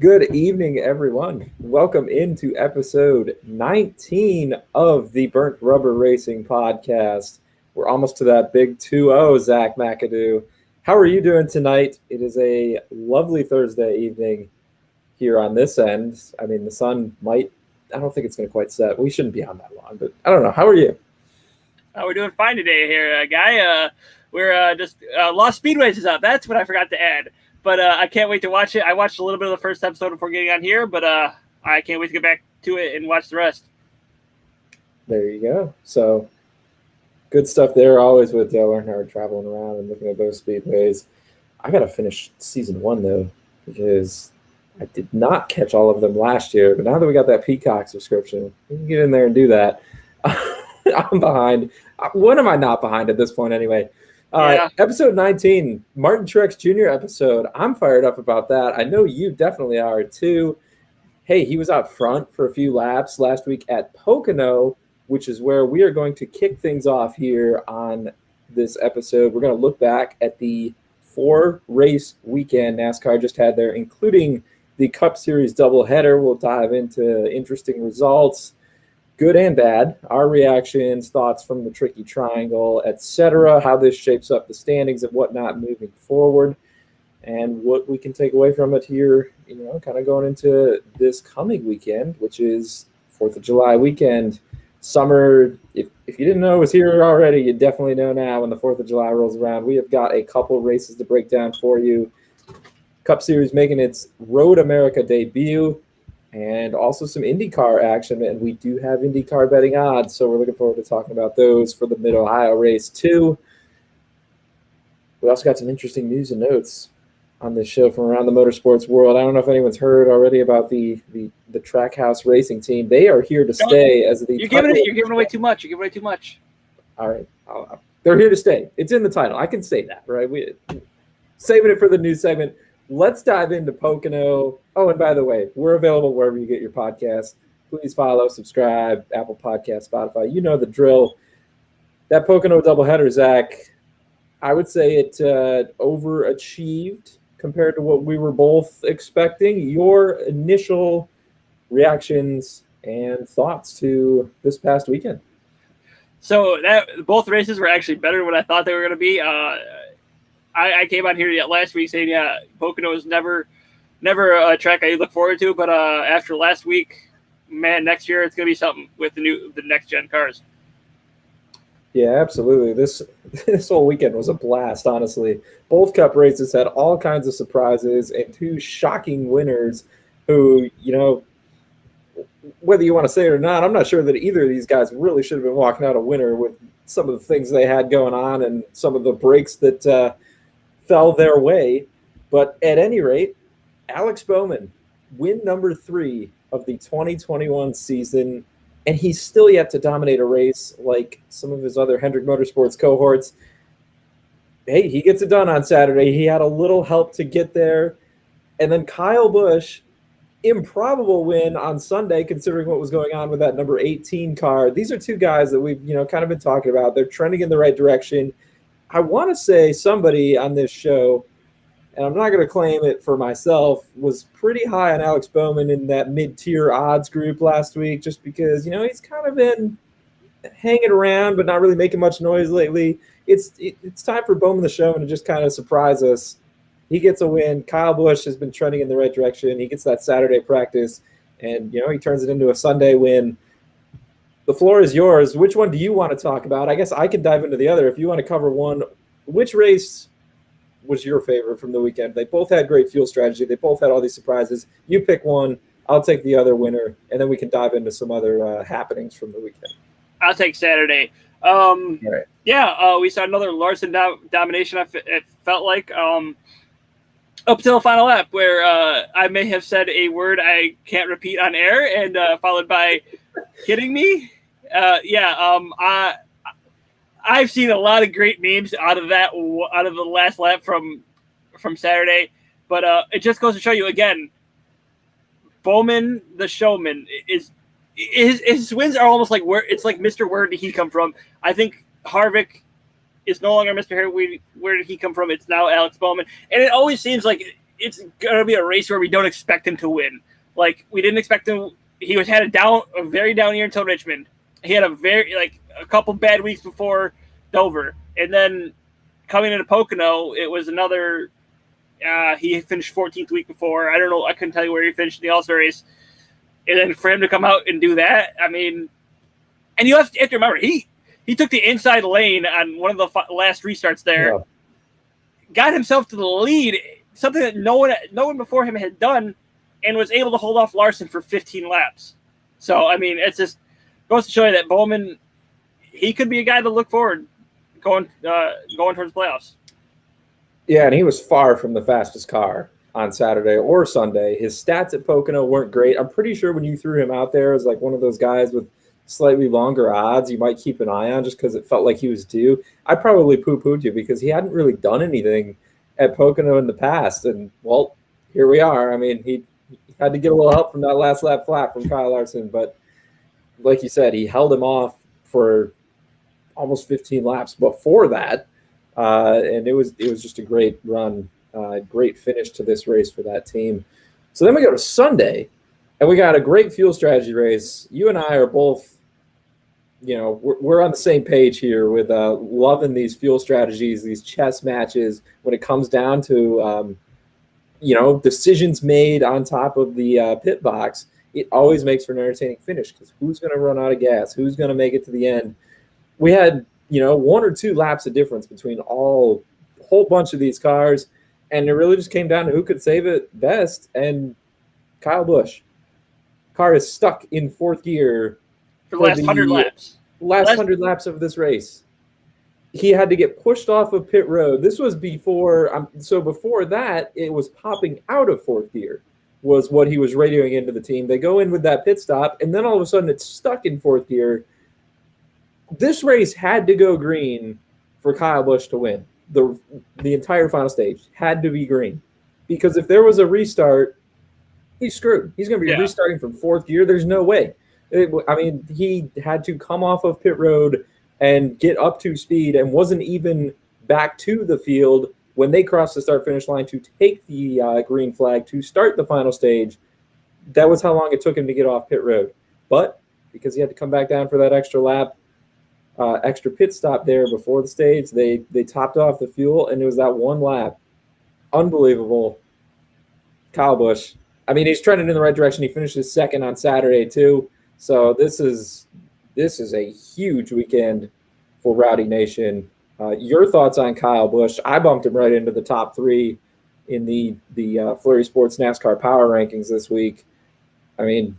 Good evening, everyone. Welcome into episode 19 of the Burnt Rubber Racing podcast. We're almost to that big 2-0, Zach McAdoo. How are you doing tonight? It is a lovely Thursday evening here on this end. I mean, the sun might, I don't think it's going to quite set. We shouldn't be on that long, but I don't know. How are you? We're doing fine today here, Guy. We're just Lost Speedways is out. That's what I forgot to add. But I can't wait to watch it. I watched a little bit of the first episode before getting on here, but I can't wait to get back to it and watch the rest. There you go. So good stuff there, always with Dale Earnhardt traveling around and looking at those speedways. I got to finish season 1, though, because I did not catch all of them last year. But now that we got that Peacock subscription, we can get in there and do that. I'm behind. When am I not behind at this point anyway? Episode 19, Martin Truex Jr. episode. I'm fired up about that. I know you definitely are too. Hey, he was out front for a few laps last week at Pocono, which is where we are going to kick things off here on this episode. We're going to look back at the 4-race weekend NASCAR just had there, including the Cup Series doubleheader. We'll dive into interesting results, good and bad, our reactions, thoughts from the Tricky Triangle, etc., how this shapes up the standings and whatnot moving forward, and what we can take away from it here, kind of going into this coming weekend, which is 4th of July weekend. Summer, if you didn't know it was here already, you definitely know now when the 4th of July rolls around. We have got a couple races to break down for you. Cup Series making its Road America debut, and also some IndyCar action, and we do have IndyCar betting odds, so we're looking forward to talking about those for the Mid-Ohio race too. We also got some interesting news and notes on this show from around the motorsports world. I don't know if anyone's heard already about the Trackhouse racing team. They are here to stay as the You're giving away too much. You're giving away too much. All right. They're here to stay. It's in the title. I can say that, right? We saving it for the news segment. Let's dive into Pocono. Oh, and by the way, we're available wherever you get your podcasts. Please follow, subscribe, Apple Podcasts, Spotify. You know the drill. That Pocono doubleheader, Zach, I would say it overachieved compared to what we were both expecting. Your initial reactions and thoughts to this past weekend? So both races were actually better than what I thought they were going to be. I came on here last week saying, Pocono is never a track I look forward to. But after last week, man, next year it's going to be something with the next gen cars. Yeah, absolutely. This whole weekend was a blast, honestly. Both Cup races had all kinds of surprises and two shocking winners who, whether you want to say it or not, I'm not sure that either of these guys really should have been walking out a winner with some of the things they had going on and some of the breaks that fell their way. But at any rate, Alex Bowman, win number 3 of the 2021 season, and he's still yet to dominate a race like some of his other Hendrick Motorsports cohorts. Hey, he gets it done on Saturday. He had a little help to get there. And then Kyle Busch, improbable win on Sunday, considering what was going on with that number 18 car. These are two guys that we've kind of been talking about. They're trending in the right direction. I want to say somebody on this show, and I'm not going to claim it for myself, was pretty high on Alex Bowman in that mid-tier odds group last week, just because, he's kind of been hanging around but not really making much noise lately. It's time for Bowman the Showman to just kind of surprise us. He gets a win. Kyle Busch has been trending in the right direction. He gets that Saturday practice, and, he turns it into a Sunday win. The floor is yours. Which one do you want to talk about? I guess I can dive into the other. If you want to cover one, which race was your favorite from the weekend? They both had great fuel strategy. They both had all these surprises. You pick one. I'll take the other winner, and then we can dive into some other happenings from the weekend. I'll take Saturday. All right. Yeah, we saw another Larson domination, it felt like, up till the final lap, where I may have said a word I can't repeat on air, and followed by kidding me. I've seen a lot of great memes out of the last lap from Saturday, but it just goes to show you again, Bowman the Showman is his wins are almost like it's like Mr. Where did he come from? I think Harvick is no longer Mr. Where did he come from? It's now Alex Bowman, and it always seems like it's going to be a race where we don't expect him to win. Like, we didn't expect him. He had a very down year until Richmond. He had a couple bad weeks before Dover. And then coming into Pocono, it was another, he finished 14th week before. I don't know. I couldn't tell you where he finished in the All-Star race. And then for him to come out and do that, I mean, and you have to remember, he took the inside lane on one of the last restarts there, got himself to the lead, something that no one before him had done, and was able to hold off Larson for 15 laps. So, I mean, it's just goes to show you that Bowman, he could be a guy to look forward going towards playoffs. Yeah, and he was far from the fastest car on Saturday or Sunday. His stats at Pocono weren't great. I'm pretty sure when you threw him out there as like one of those guys with slightly longer odds you might keep an eye on just because it felt like he was due, I probably poo-pooed you because he hadn't really done anything at Pocono in the past. And, well, here we are. I mean, he had to get a little help from that last lap flat from Kyle Larson. But like you said, he held him off for almost 15 laps before that. And it was just a great run. Great finish to this race for that team. So then we go to Sunday, and we got a great fuel strategy race. You and I are both, we're on the same page here with loving these fuel strategies, these chess matches when it comes down to, decisions made on top of the pit box. It always makes for an entertaining finish because who's going to run out of gas? Who's going to make it to the end? We had, 1 or 2 laps of difference between a whole bunch of these cars. And it really just came down to who could save it best. And Kyle Busch. Car is stuck in 4th gear for the last 100 laps. Last 100 laps of this race. He had to get pushed off of pit road. This was before. So before that, it was popping out of 4th gear was what he was radioing into the team. They go in with that pit stop, and then all of a sudden it's stuck in 4th gear. This race had to go green for Kyle Busch to win. The entire final stage had to be green because if there was a restart, he's screwed. He's going to be restarting from 4th gear. There's no way. He had to come off of pit road and get up to speed and wasn't even back to the field when they crossed the start-finish line to take the green flag to start the final stage. That was how long it took him to get off pit road. But because he had to come back down for that extra lap, extra pit stop there before the stage, they topped off the fuel, and it was that 1 lap. Unbelievable. Kyle Busch. I mean, he's trending in the right direction. He finishes 2nd on Saturday too. So this is a huge weekend for Rowdy Nation. Your thoughts on Kyle Busch? I bumped him right into the top 3 in the Flurry Sports NASCAR Power Rankings this week. I mean,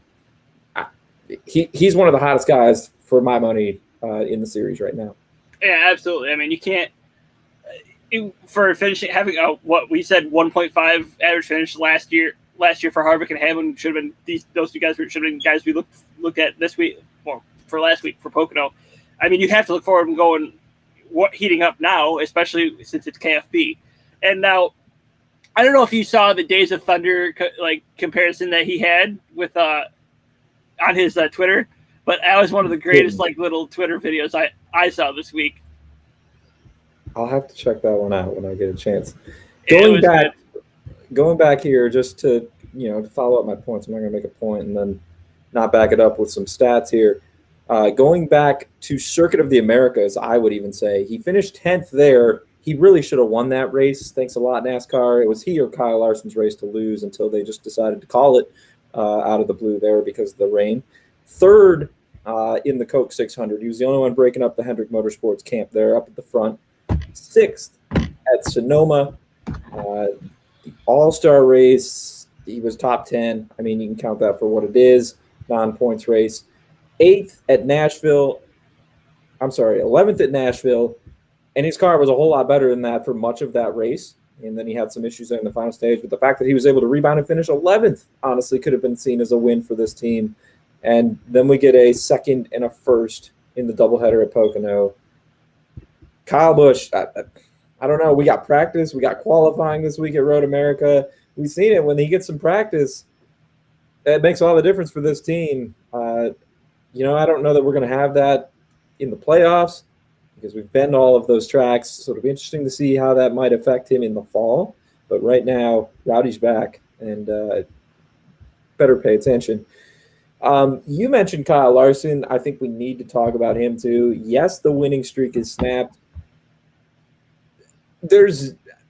he's one of the hottest guys for my money in the series right now. Yeah, absolutely. I mean, you can't for finishing having what we said 1.5 average finish last year for Harvick and Hamlin should have been those 2 guys should have been guys we look at this week for last week for Pocono. I mean, you have to look forward and going heating up now, especially since it's KFB. And now, I don't know if you saw the Days of Thunder comparison that he had with on his Twitter. But that was one of the greatest little Twitter videos I saw this week. I'll have to check that one out when I get a chance. Going back here just to to follow up my points. I'm not going to make a point and then not back it up with some stats here. Going back to Circuit of the Americas, I would even say he finished 10th there. He really should have won that race. Thanks a lot, NASCAR. It was he or Kyle Larson's race to lose until they just decided to call it out of the blue there because of the rain. 3rd in the Coke 600. He was the only one breaking up the Hendrick Motorsports camp there up at the front. 6th at Sonoma. The All-Star race, he was top 10. I mean, you can count that for what it is, non-points race. 8th at Nashville. 11th at Nashville. And his car was a whole lot better than that for much of that race. And then he had some issues in the final stage. But the fact that he was able to rebound and finish 11th, honestly, could have been seen as a win for this team. And then we get a 2nd and a 1st in the doubleheader at Pocono. Kyle Busch, I don't know. We got practice. We got qualifying this week at Road America. We've seen it. When he gets some practice, it makes all the difference for this team. I don't know that we're going to have that in the playoffs because we've been to all of those tracks. So it'll be interesting to see how that might affect him in the fall. But right now, Rowdy's back, and better pay attention. You mentioned Kyle Larson. I think we need to talk about him too. Yes, the winning streak is snapped.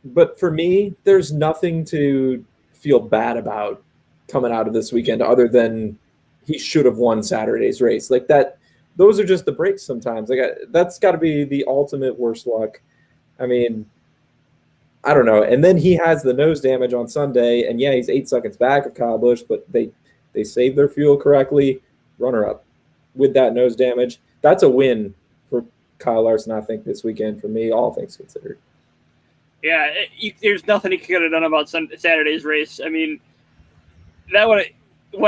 But for me, there's nothing to feel bad about coming out of this weekend other than he should have won Saturday's race. Like that, those are just the breaks sometimes. That's got to be the ultimate worst luck. I mean, I don't know. And then he has the nose damage on Sunday, and yeah, he's 8 seconds back of Kyle Busch, but they saved their fuel correctly. Runner up with that nose damage. That's a win for Kyle Larson, I think, this weekend for me, all things considered. Yeah, there's nothing he could have done about Saturday's race. I mean, that would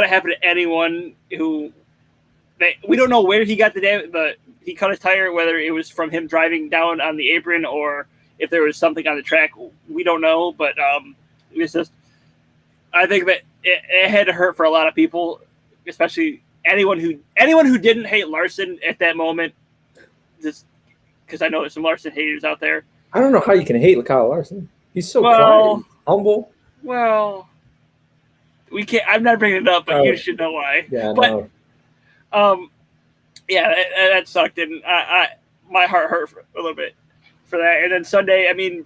have happened to anyone who. We don't know where he got the damage, but he cut his tire, whether it was from him driving down on the apron or if there was something on the track. We don't know, but it's just. I think that it had to hurt for a lot of people, especially anyone who didn't hate Larson at that moment. Just because I know there's some Larson haters out there. I don't know how you can hate Kyle Larson. He's so quiet, humble. Well, we can't. I'm not bringing it up, but you should know why. Yeah, but, no. Yeah, that sucked, and my heart hurt a little bit for that. And then Sunday, I mean,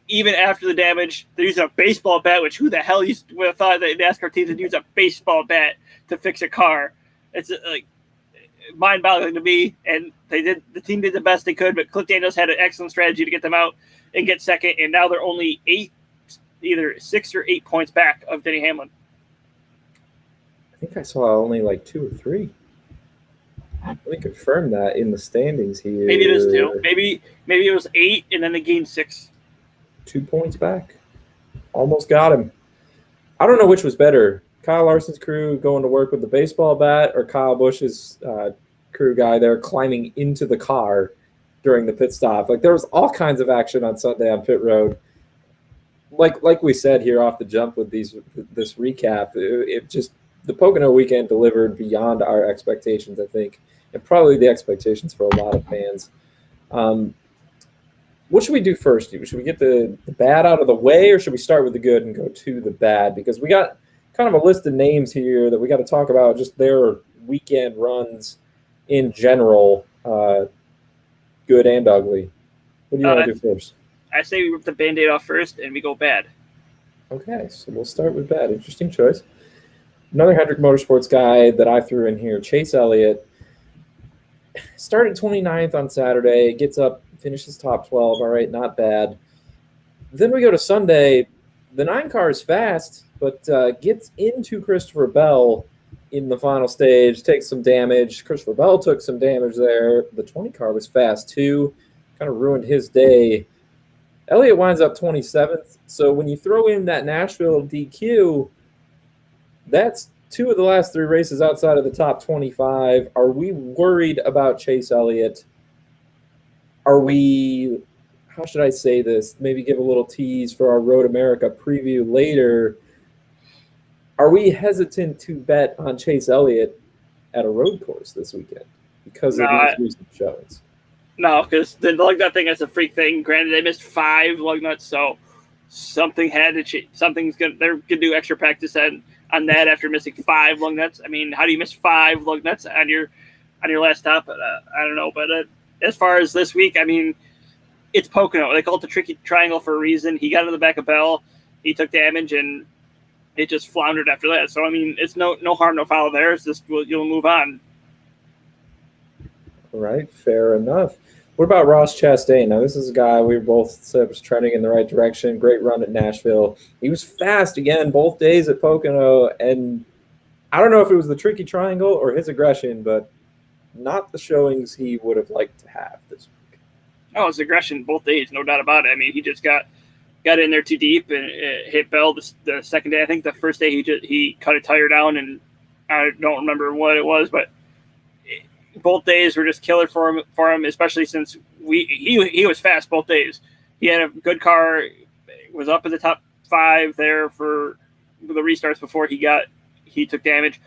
even after the damage, they're using a baseball bat. Which who the hell would have thought that NASCAR teams would use a baseball bat to fix a car? It's like mind-boggling to me, and the team did the best they could, but Cliff Daniels had an excellent strategy to get them out and get second, and now they're only either 6 or 8 points back of Denny Hamlin. I think I saw only like 2 or 3. Let me confirm that in the standings here. Maybe it is 2. Maybe it was 8, and then they gained 6. 2 points back. Almost got him. I don't know which was better. Kyle Larson's crew going to work with the baseball bat, or Kyle Busch's crew guy there climbing into the car during the pit stop. Like there was all kinds of action on Sunday on pit road. Like we said here off the jump with this recap, it just the Pocono weekend delivered beyond our expectations, I think, and probably the expectations for a lot of fans. What should we do first? Should we get the bad out of the way, or should we start with the good and go to the bad? Because we got kind of a list of names here that we got to talk about, just their weekend runs in general, good and ugly. What do you want to do first? I say we rip the Band-Aid off first and we go bad. Okay, so we'll start with bad. Interesting choice. Another Hendrick Motorsports guy that I threw in here, Chase Elliott. Started 29th on Saturday, gets up, finishes top 12. All right, not bad. Then we go to Sunday. The 9 car is fast, but gets into Christopher Bell in the final stage, takes some damage. Christopher Bell took some damage there. The 20 car was fast too, kind of ruined his day. Elliott winds up 27th. So when you throw in that Nashville DQ, that's 2 of the last 3 races outside of the top 25. Are we worried about Chase Elliott? Are we, how should I say this? Maybe give a little tease for our Road America preview later. Are we hesitant to bet on Chase Elliott at a road course this weekend because of these recent showings? No, because the lug nut thing is a freak thing. Granted, they missed 5 lug nuts, so something had to change. They're gonna do extra practice on that after missing 5 lug nuts. I mean, how do you miss 5 lug nuts on your last stop? I don't know, but as far as this week, I mean, it's Pocono. They call it the tricky triangle for a reason. He got in the back of Bell, he took damage, and it just floundered after that. So I mean, it's no harm, no foul there. It's just you'll move on. All right, fair enough. What about Ross Chastain? Now, this is a guy we both said was trending in the right direction. Great run at Nashville. He was fast again both days at Pocono, and I don't know if it was the tricky triangle or his aggression, but not the showings he would have liked to have this week. Oh, his aggression both days, no doubt about it. I mean, he just got in there too deep and hit Bell the second day. I think the first day he cut a tire down, and I don't remember what it was, but both days were just killer for him, especially since he was fast both days. He had a good car, was up in the top 5 there for the restarts before he took damage.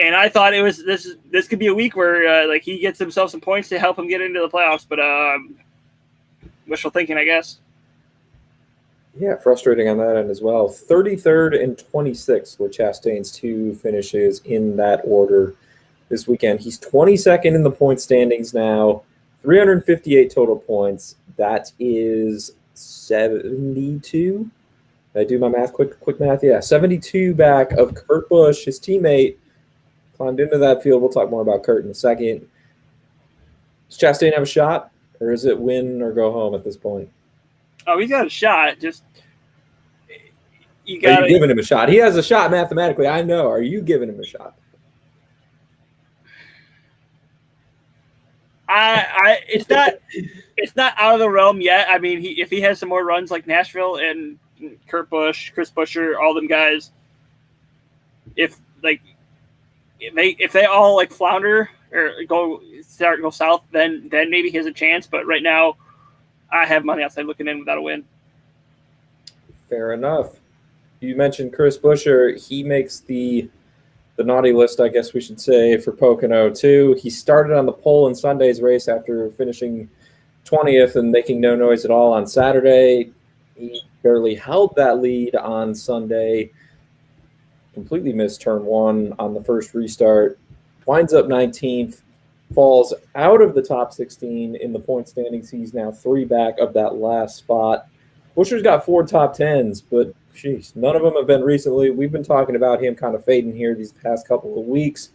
And I thought it was this could be a week where like he gets himself some points to help him get into the playoffs, but wishful thinking, I guess. Yeah, frustrating on that end as well. 33rd and 26th with Chastain's two finishes in that order this weekend. He's 22nd in the point standings now, 358 total points. That is 72. Did I do my math? Quick math. Yeah, 72 back of Kurt Busch, his teammate, climbed into that field. We'll talk more about Kurt in a second. Does Chastain have a shot, or is it win or go home at this point? Oh, he's got a shot. Just you Are got you giving him a shot? He has a shot mathematically. I know. Are you giving him a shot? it's not out of the realm yet. I mean, if he has some more runs like Nashville and Kurt Busch, Chris Buescher, all them guys, if they all like flounder or go south, then maybe he has a chance. But right now, I have money outside looking in without a win. Fair enough. You mentioned Chris Buescher. He makes the naughty list, I guess we should say, for Pocono too. He started on the pole in Sunday's race after finishing 20th and making no noise at all on Saturday. He barely held that lead on Sunday. Completely missed turn one on the first restart. Winds up 19th. Falls out of the top 16 in the point standings. He's now 3 back of that last spot. Buescher's got 4 top 10s, but jeez, none of them have been recently. We've been talking about him kind of fading here these past couple of weeks.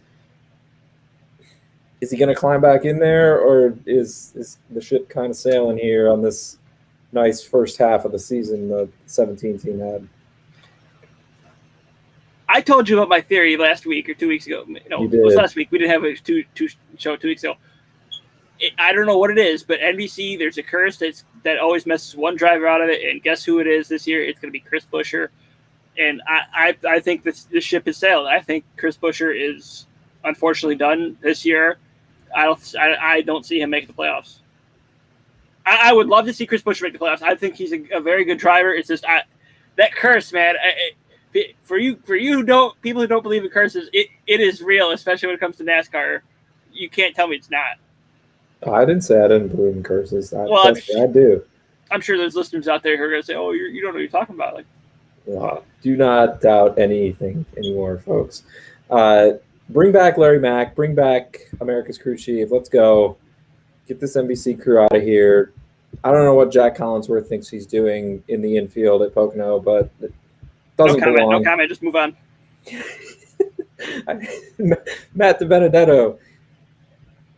Is he going to climb back in there, or is the ship kind of sailing here on this nice first half of the season the 17 team had? I told you about my theory last week or 2 weeks ago. No, it was last week. We didn't have a show 2 weeks ago. I don't know what it is, but NBC, there's a curse that always messes one driver out of it, and guess who it is this year? It's going to be Chris Buescher. And I think this ship has sailed. I think Chris Buescher is unfortunately done this year. I don't see him making the playoffs. I would love to see Chris Buescher make the playoffs. I think he's a very good driver. It's just that curse, man. For you people who don't believe in curses, it is real, especially when it comes to NASCAR. You can't tell me it's not. I didn't say I didn't believe in curses. I do. I'm sure there's listeners out there who are going to say, "Oh, you don't know what you're talking about." Like, do not doubt anything anymore, folks. Bring back Larry Mack. Bring back America's crew chief. Let's go. Get this NBC crew out of here. I don't know what Jack Collinsworth thinks he's doing in the infield at Pocono, but it doesn't belong. No comment. Just move on. Matt DiBenedetto.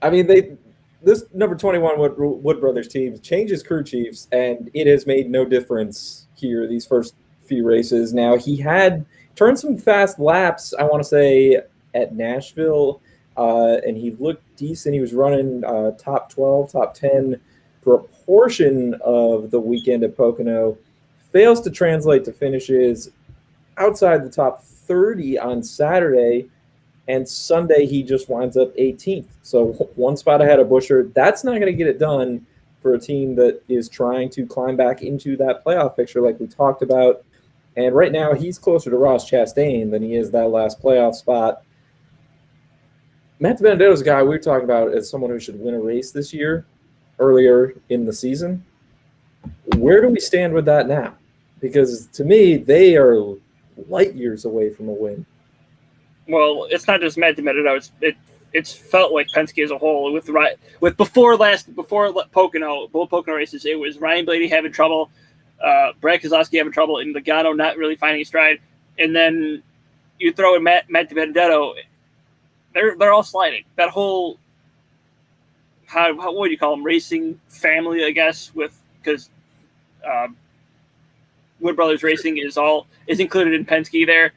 I mean, this number 21 Wood Brothers team changes crew chiefs, and it has made no difference here these first few races. Now, he had turned some fast laps, I want to say, at Nashville, and he looked decent. He was running top 12, top 10 for a portion of the weekend at Pocono. Fails to translate to finishes outside the top 30 on Saturday. And Sunday, he just winds up 18th. So one spot ahead of Buescher. That's not going to get it done for a team that is trying to climb back into that playoff picture like we talked about. And right now, he's closer to Ross Chastain than he is that last playoff spot. Matt DiBenedetto's a guy we were talking about as someone who should win a race this year, earlier in the season. Where do we stand with that now? Because to me, they are light years away from a win. Well, it's not just Matt DiBenedetto. It's felt like Penske as a whole. With before Pocono, both Pocono races, it was Ryan Blaney having trouble, Brad Keselowski having trouble, and Logano not really finding his stride. And then you throw in Matt DiBenedetto, they're all sliding. That whole what do you call them, racing family, I guess, because Wood Brothers Racing is included in Penske there.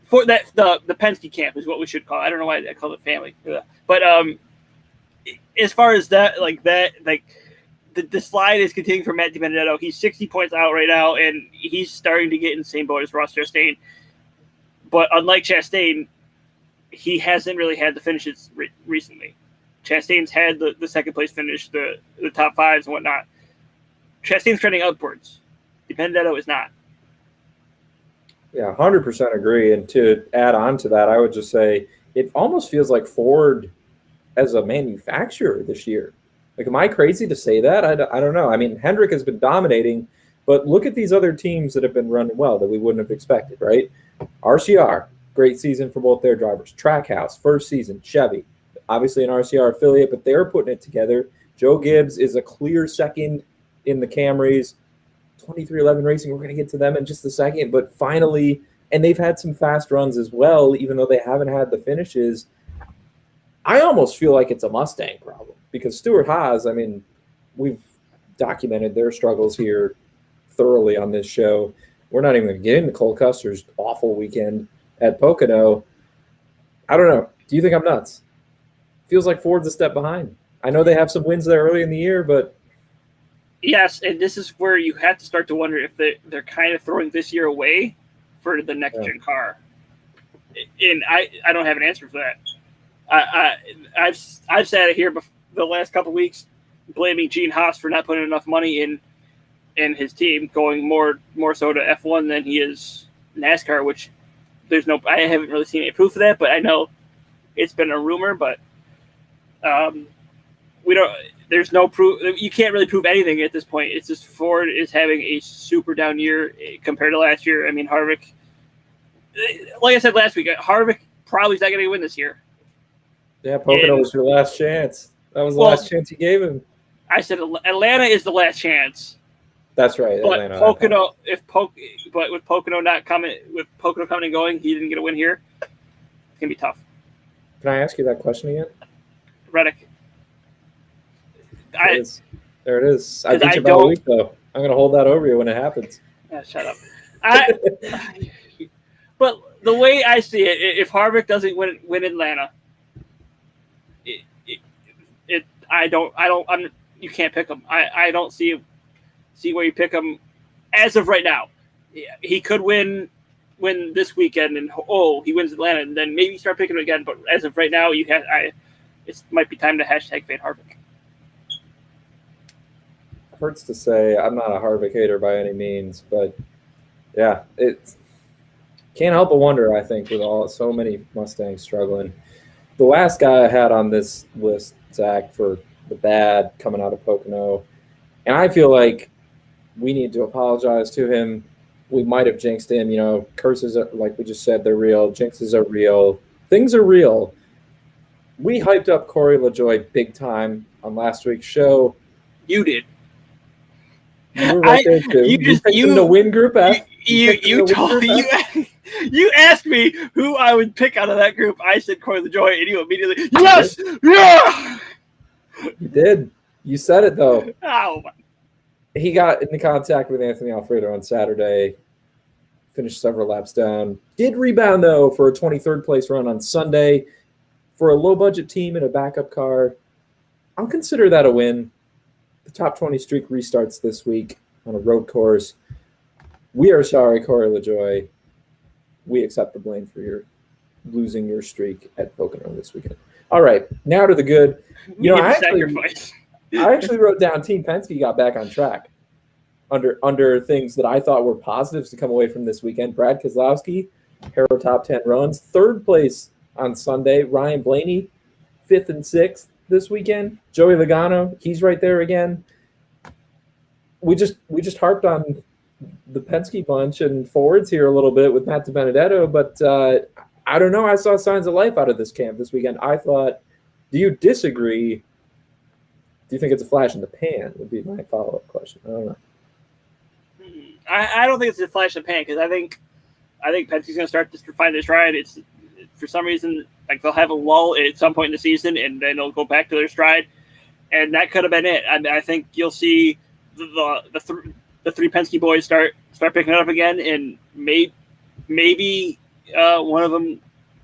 For that, the Penske camp is what we should call it. I don't know why I call it family, but as far as that, the slide is continuing for Matt DiBenedetto. He's 60 points out right now, and he's starting to get in the same boat as Ross Chastain. But unlike Chastain, he hasn't really had the finishes recently. Chastain's had the second place finish, the top fives and whatnot. Chastain's trending upwards. DiBenedetto is not. Yeah, 100% agree. And to add on to that, I would just say it almost feels like Ford as a manufacturer this year. Like, am I crazy to say that? I don't know. I mean, Hendrick has been dominating, But look at these other teams that have been running well that we wouldn't have expected, right? RCR, great season for both their drivers. Trackhouse, first season. Chevy, obviously an RCR affiliate, but they're putting it together. Joe Gibbs is a clear second in the Camrys. 2311 Racing, we're going to get to them in just a second, but finally, and they've had some fast runs as well, even though they haven't had the finishes. I almost feel like it's a Mustang problem because Stuart Haas, I mean, we've documented their struggles here thoroughly on this show. We're not even going to get into Cole Custer's awful weekend at Pocono. I don't know. Do you think I'm nuts? Feels like Ford's a step behind. I know they have some wins there early in the year, but yes, and this is where you have to start to wonder if they're kind of throwing this year away for the next gen car. And I don't have an answer for that. I've sat here the last couple of weeks blaming Gene Haas for not putting enough money in his team, going more so to F1 than he is NASCAR, which I haven't really seen any proof of that, but I know it's been a rumor, but there's no proof. You can't really prove anything at this point. It's just Ford is having a super down year compared to last year. I mean, Harvick, like I said last week, Harvick probably is not going to win this year. Yeah, Pocono was your last chance. That was the last chance you gave him. I said Atlanta is the last chance. That's right. But Atlanta, Pocono, but with Pocono coming and going, he didn't get a win here. It's gonna be tough. Can I ask you that question again? Reddick. There it is. I beat you by a week, though. I'm going to hold that over you when it happens. Yeah, shut up. But the way I see it, if Harvick doesn't win Atlanta, you can't pick him. I don't see where you pick him as of right now. He could win this weekend, and he wins Atlanta, and then maybe start picking him again. But as of right now, it might be time to hashtag fade Harvick. Hurts to say I'm not a Harvick hater by any means, but yeah, it can't help but wonder, I think, with so many Mustangs struggling. The last guy I had on this list, Zach, for the bad coming out of Pocono, and I feel like we need to apologize to him. We might have jinxed him. You know, curses, like we just said, they're real. Jinxes are real. Things are real. We hyped up Corey LaJoie big time on last week's show. You did. You were right there too. You picked him to win Group F. You asked me who I would pick out of that group. I said Corey LaJoie, and you immediately yes, yeah. You did. You said it though. Oh my. He got into contact with Anthony Alfredo on Saturday. Finished several laps down. Did rebound though for a 23rd place run on Sunday. For a low budget team in a backup car, I'll consider that a win. The top 20 streak restarts this week on a road course. We are sorry, Corey LaJoie. We accept the blame for losing your streak at Pocono this weekend. All right, now to the good. I actually wrote down Team Penske got back on track under things that I thought were positives to come away from this weekend. Brad Keselowski, hero top 10 runs. 3rd place on Sunday. Ryan Blaney, 5th and 6th. This weekend, Joey Logano, he's right there again. We just harped on the Penske bunch and Fords here a little bit with Matt DiBenedetto, but I don't know. I saw signs of life out of this camp this weekend. I thought, do you disagree? Do you think it's a flash in the pan? Would be my follow-up question. I don't know. I don't think it's a flash in the pan because I think Penske's going to start to find their stride. It's for some reason. Like they'll have a lull at some point in the season, and then they'll go back to their stride, and that could have been it. I think you'll see the 3 Penske boys start picking it up again, and maybe one of them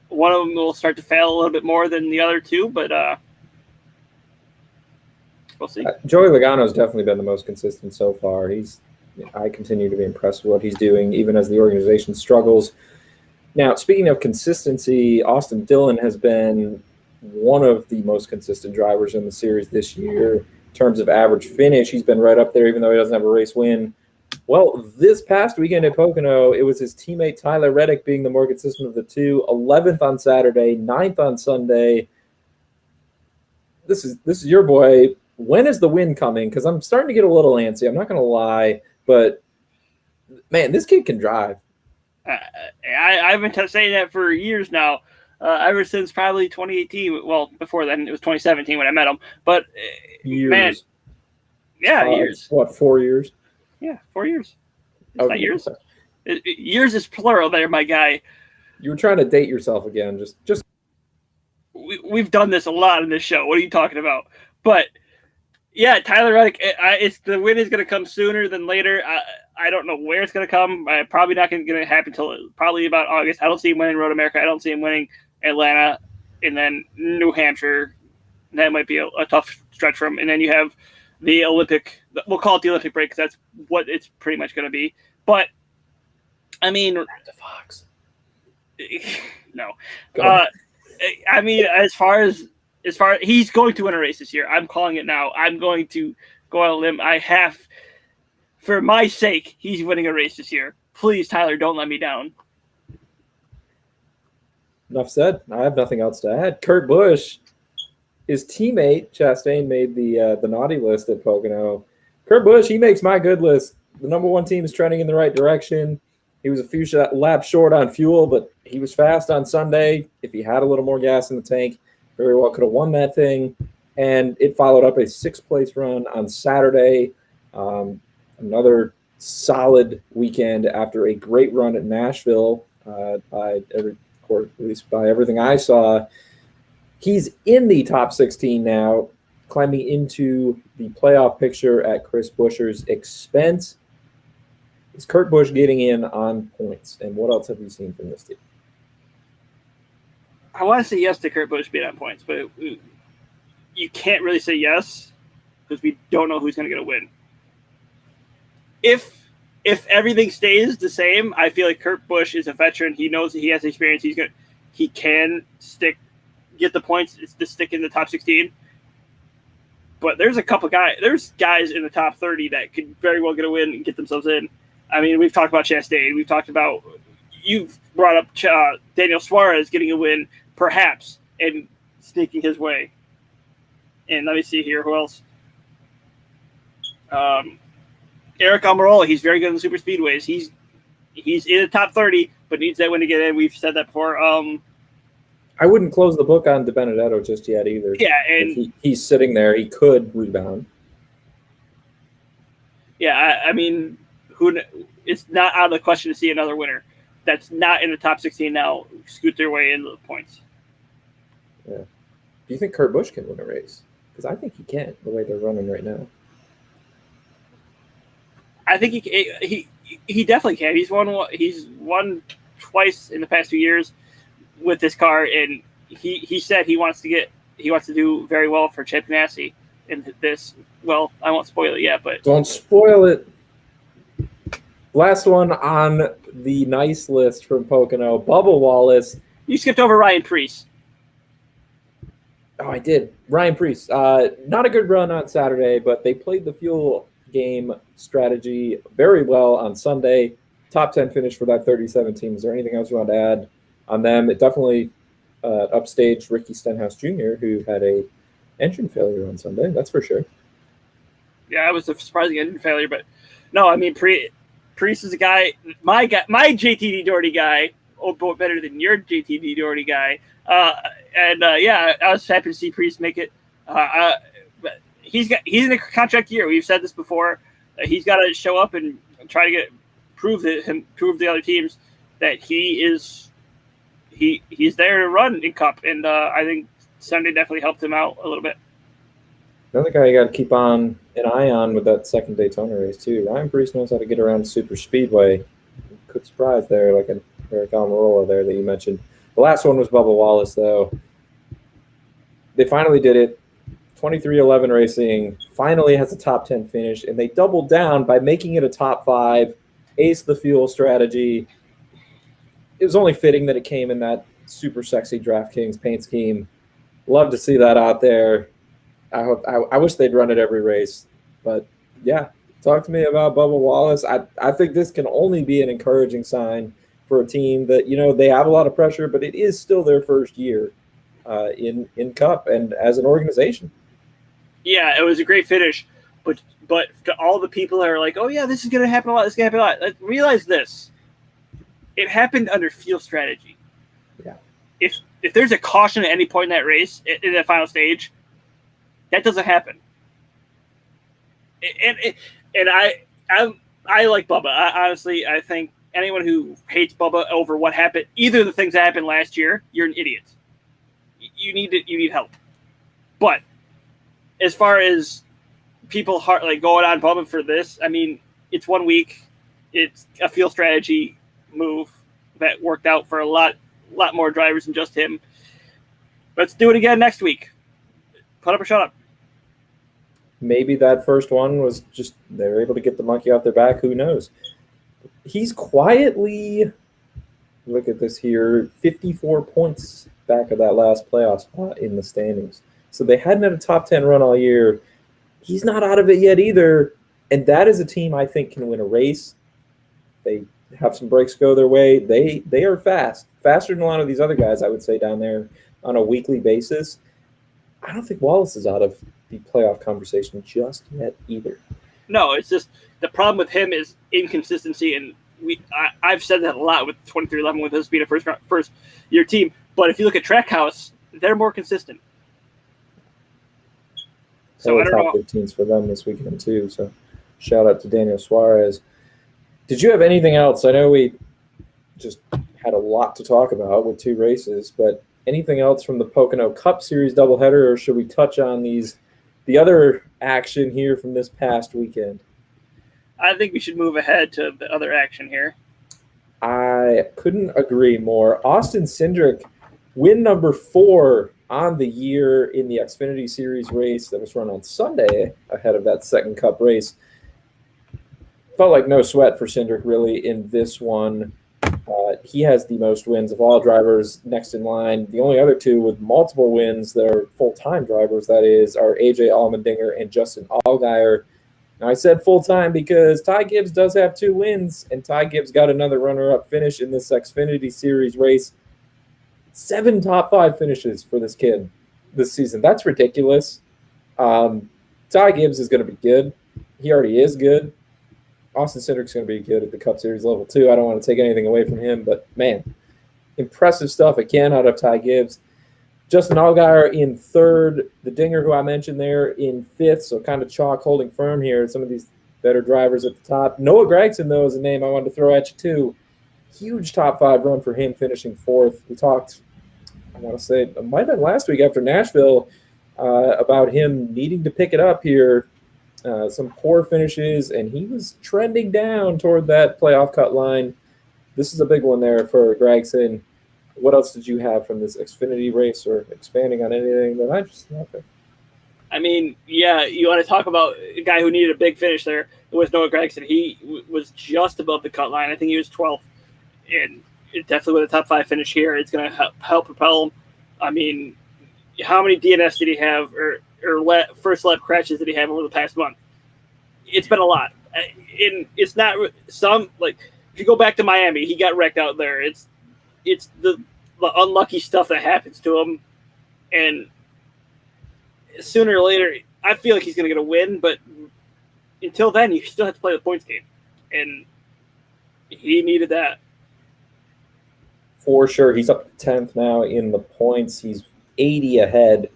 will start to fail a little bit more than the other 2, but we'll see. Joey Logano's definitely been the most consistent so far. I continue to be impressed with what he's doing, even as the organization struggles. Now, speaking of consistency, Austin Dillon has been one of the most consistent drivers in the series this year in terms of average finish. He's been right up there, even though he doesn't have a race win. Well, this past weekend at Pocono, it was his teammate Tyler Reddick being the more consistent of the two. 11th on Saturday, 9th on Sunday. This is your boy. When is the win coming? Because I'm starting to get a little antsy. I'm not going to lie, but Man, this kid can drive. I've been saying that for years now, ever since probably 2018. Well, before then it was 2017 when I met him. But Years. Man, yeah, years. What, 4 years? Yeah, 4 years. It's Okay. not years. Years is plural there, my guy. You were trying to date yourself again. Just. We've done this a lot in this show. What are you talking about? But yeah, Tyler Reddick. It's the win is going to come sooner than later. I don't know where it's going to come. Probably not going to happen until probably about August. I don't see him winning Road America. I don't see him winning Atlanta, and then New Hampshire. That might be a tough stretch for him. And then you have the Olympic. We'll call it the Olympic break because that's what it's pretty much going to be. But I mean, the Fox. No. I mean, as far as he's going to win a race this year. I'm calling it now. I'm going to go on a limb. For my sake, he's winning a race this year. Please, Tyler, don't let me down. Enough said. I have nothing else to add. Kurt Busch, his teammate Chastain made the naughty list at Pocono. Kurt Busch, he makes my good list. The number one team is trending in the right direction. He was a few laps short on fuel, but he was fast on Sunday. If he had a little more gas in the tank, very well could have won that thing. And it followed up a 6th place run on Saturday. Another solid weekend after a great run at Nashville. At least by everything I saw, he's in the top 16 now, climbing into the playoff picture at Chris Buescher's expense. Is Kurt Busch getting in on points? And what else have you seen from this team? I want to say yes to Kurt Busch being on points, but you can't really say yes because we don't know who's going to get a win. If everything stays the same, I feel like Kurt Busch is a veteran. He knows that he has experience. He can get the points to stick in the top 16. But there's guys in the top 30 that could very well get a win and get themselves in. I mean, we've talked about Chastain. We've talked about you've brought up Daniel Suarez getting a win, perhaps, and sneaking his way. And let me see here, who else? Eric Almirola, he's very good in the super speedways. He's in the top 30, but needs that win to get in. We've said that before. I wouldn't close the book on De Benedetto just yet either. Yeah, and he's sitting there. He could rebound. Yeah, I mean, it's not out of the question to see another winner that's not in the top 16 now scoot their way into the points. Yeah. Do you think Kurt Busch can win a race? Because I think he can, the way they're running right now. I think he definitely can. He's won twice in the past 2 years with this car, and he said he wants to do very well for Chip Ganassi in this. Well, I won't spoil it yet, but don't spoil it. Last one on the nice list from Pocono, Bubba Wallace. You skipped over Ryan Preece. Oh, I did. Ryan Preece. Not a good run on Saturday, but they played the fuel game strategy very well on Sunday. Top 10 finish for that 37 team. Is there anything else you want to add on them? It definitely upstaged Ricky Stenhouse Jr., who had a engine failure on Sunday. That's for sure. Yeah, it was a surprising engine failure, but no, I mean, Preece is a guy, my JTD Doherty guy, better than your JTD Doherty guy. Yeah, I was happy to see Preece make it. He's in a contract year. We've said this before. He's got to show up and try to prove the other teams that he's there to run in Cup. And I think Sunday definitely helped him out a little bit. Another guy you got to keep an eye on with that second Daytona race too. Ryan Preece knows how to get around super speedway. Could surprise there, like an Eric Almirola there that you mentioned. The last one was Bubba Wallace, though. They finally did it. 23-11 Racing finally has a top 10 finish, and they doubled down by making it a top 5, ace the fuel strategy. It was only fitting that it came in that super sexy DraftKings paint scheme. Love to see that out there. I wish they'd run it every race. But, yeah, talk to me about Bubba Wallace. I think this can only be an encouraging sign for a team that, they have a lot of pressure, but it is still their first year in Cup and as an organization. Yeah, it was a great finish, but But to all the people that are like, oh, yeah, this is going to happen a lot, this is going to happen a lot, realize this. It happened under field strategy. Yeah. If there's a caution at any point in that race, in the final stage, that doesn't happen. And I like Bubba. Honestly, I think anyone who hates Bubba over what happened, either of the things that happened last year, you're an idiot. You need help. But as far as people like going on Bubba for this, I mean, it's 1 week. It's a field strategy move that worked out for a lot more drivers than just him. Let's do it again next week. Put up or shut up. Maybe that first one was just they were able to get the monkey off their back. Who knows? He's quietly, look at this here, 54 points back of that last playoff spot in the standings. So they hadn't had a top 10 run all year. He's not out of it yet either. And that is a team I think can win a race. They have some breaks go their way. They are fast, faster than a lot of these other guys, I would say, down there on a weekly basis. I don't think Wallace is out of the playoff conversation just yet either. No, it's just the problem with him is inconsistency, and I've said that a lot with 2311 with us being a first year team. But if you look at Trackhouse, they're more consistent. So I don't know. 15s for them this weekend too. So shout out to Daniel Suarez. Did you have anything else? I know we just had a lot to talk about with 2 races, but anything else from the Pocono Cup Series doubleheader, or should we touch on the other action here from this past weekend? I think we should move ahead to the other action here. I couldn't agree more. Austin Cindric, win number 4 on the year in the Xfinity Series race that was run on Sunday ahead of that second Cup race. Felt like no sweat for Cindric really in this one. He has the most wins of all drivers next in line. The only other 2 with multiple wins that are full-time drivers, that is, are AJ Allmendinger and Justin Allgaier. Now, I said full-time because Ty Gibbs does have 2 wins, and Ty Gibbs got another runner-up finish in this Xfinity Series race. 7 top 5 finishes for this kid this season. That's ridiculous. Ty Gibbs is going to be good. He already is good. Austin Cindric's going to be good at the Cup Series level too. I don't want to take anything away from him, but man, impressive stuff again out of Ty Gibbs. Justin Allgaier in 3rd. The Dinger, who I mentioned there, in 5th. So kind of chalk holding firm here. Some of these better drivers at the top. Noah Gragson, though, is a name I wanted to throw at you too. Huge top 5 run for him, finishing 4th. We talked, I want to say, it might have been last week after Nashville, about him needing to pick it up here. Some poor finishes, and he was trending down toward that playoff cut line. This is a big one there for Gragson. What else did you have from this Xfinity race, or expanding on anything that I just nothing? I mean, yeah, you want to talk about a guy who needed a big finish there. It was Noah Gragson. He was just above the cut line. I think he was 12th, and definitely with a top 5 finish here, it's going to help propel him. I mean, how many DNFs did he have, or first lap crashes did he have over the past month? It's been a lot. And it's not some, like, if you go back to Miami, he got wrecked out there. It's the unlucky stuff that happens to him. And sooner or later, I feel like he's going to get a win, but until then, you still have to play the points game. And he needed that. For sure. He's up to 10th now in the points. He's 80 ahead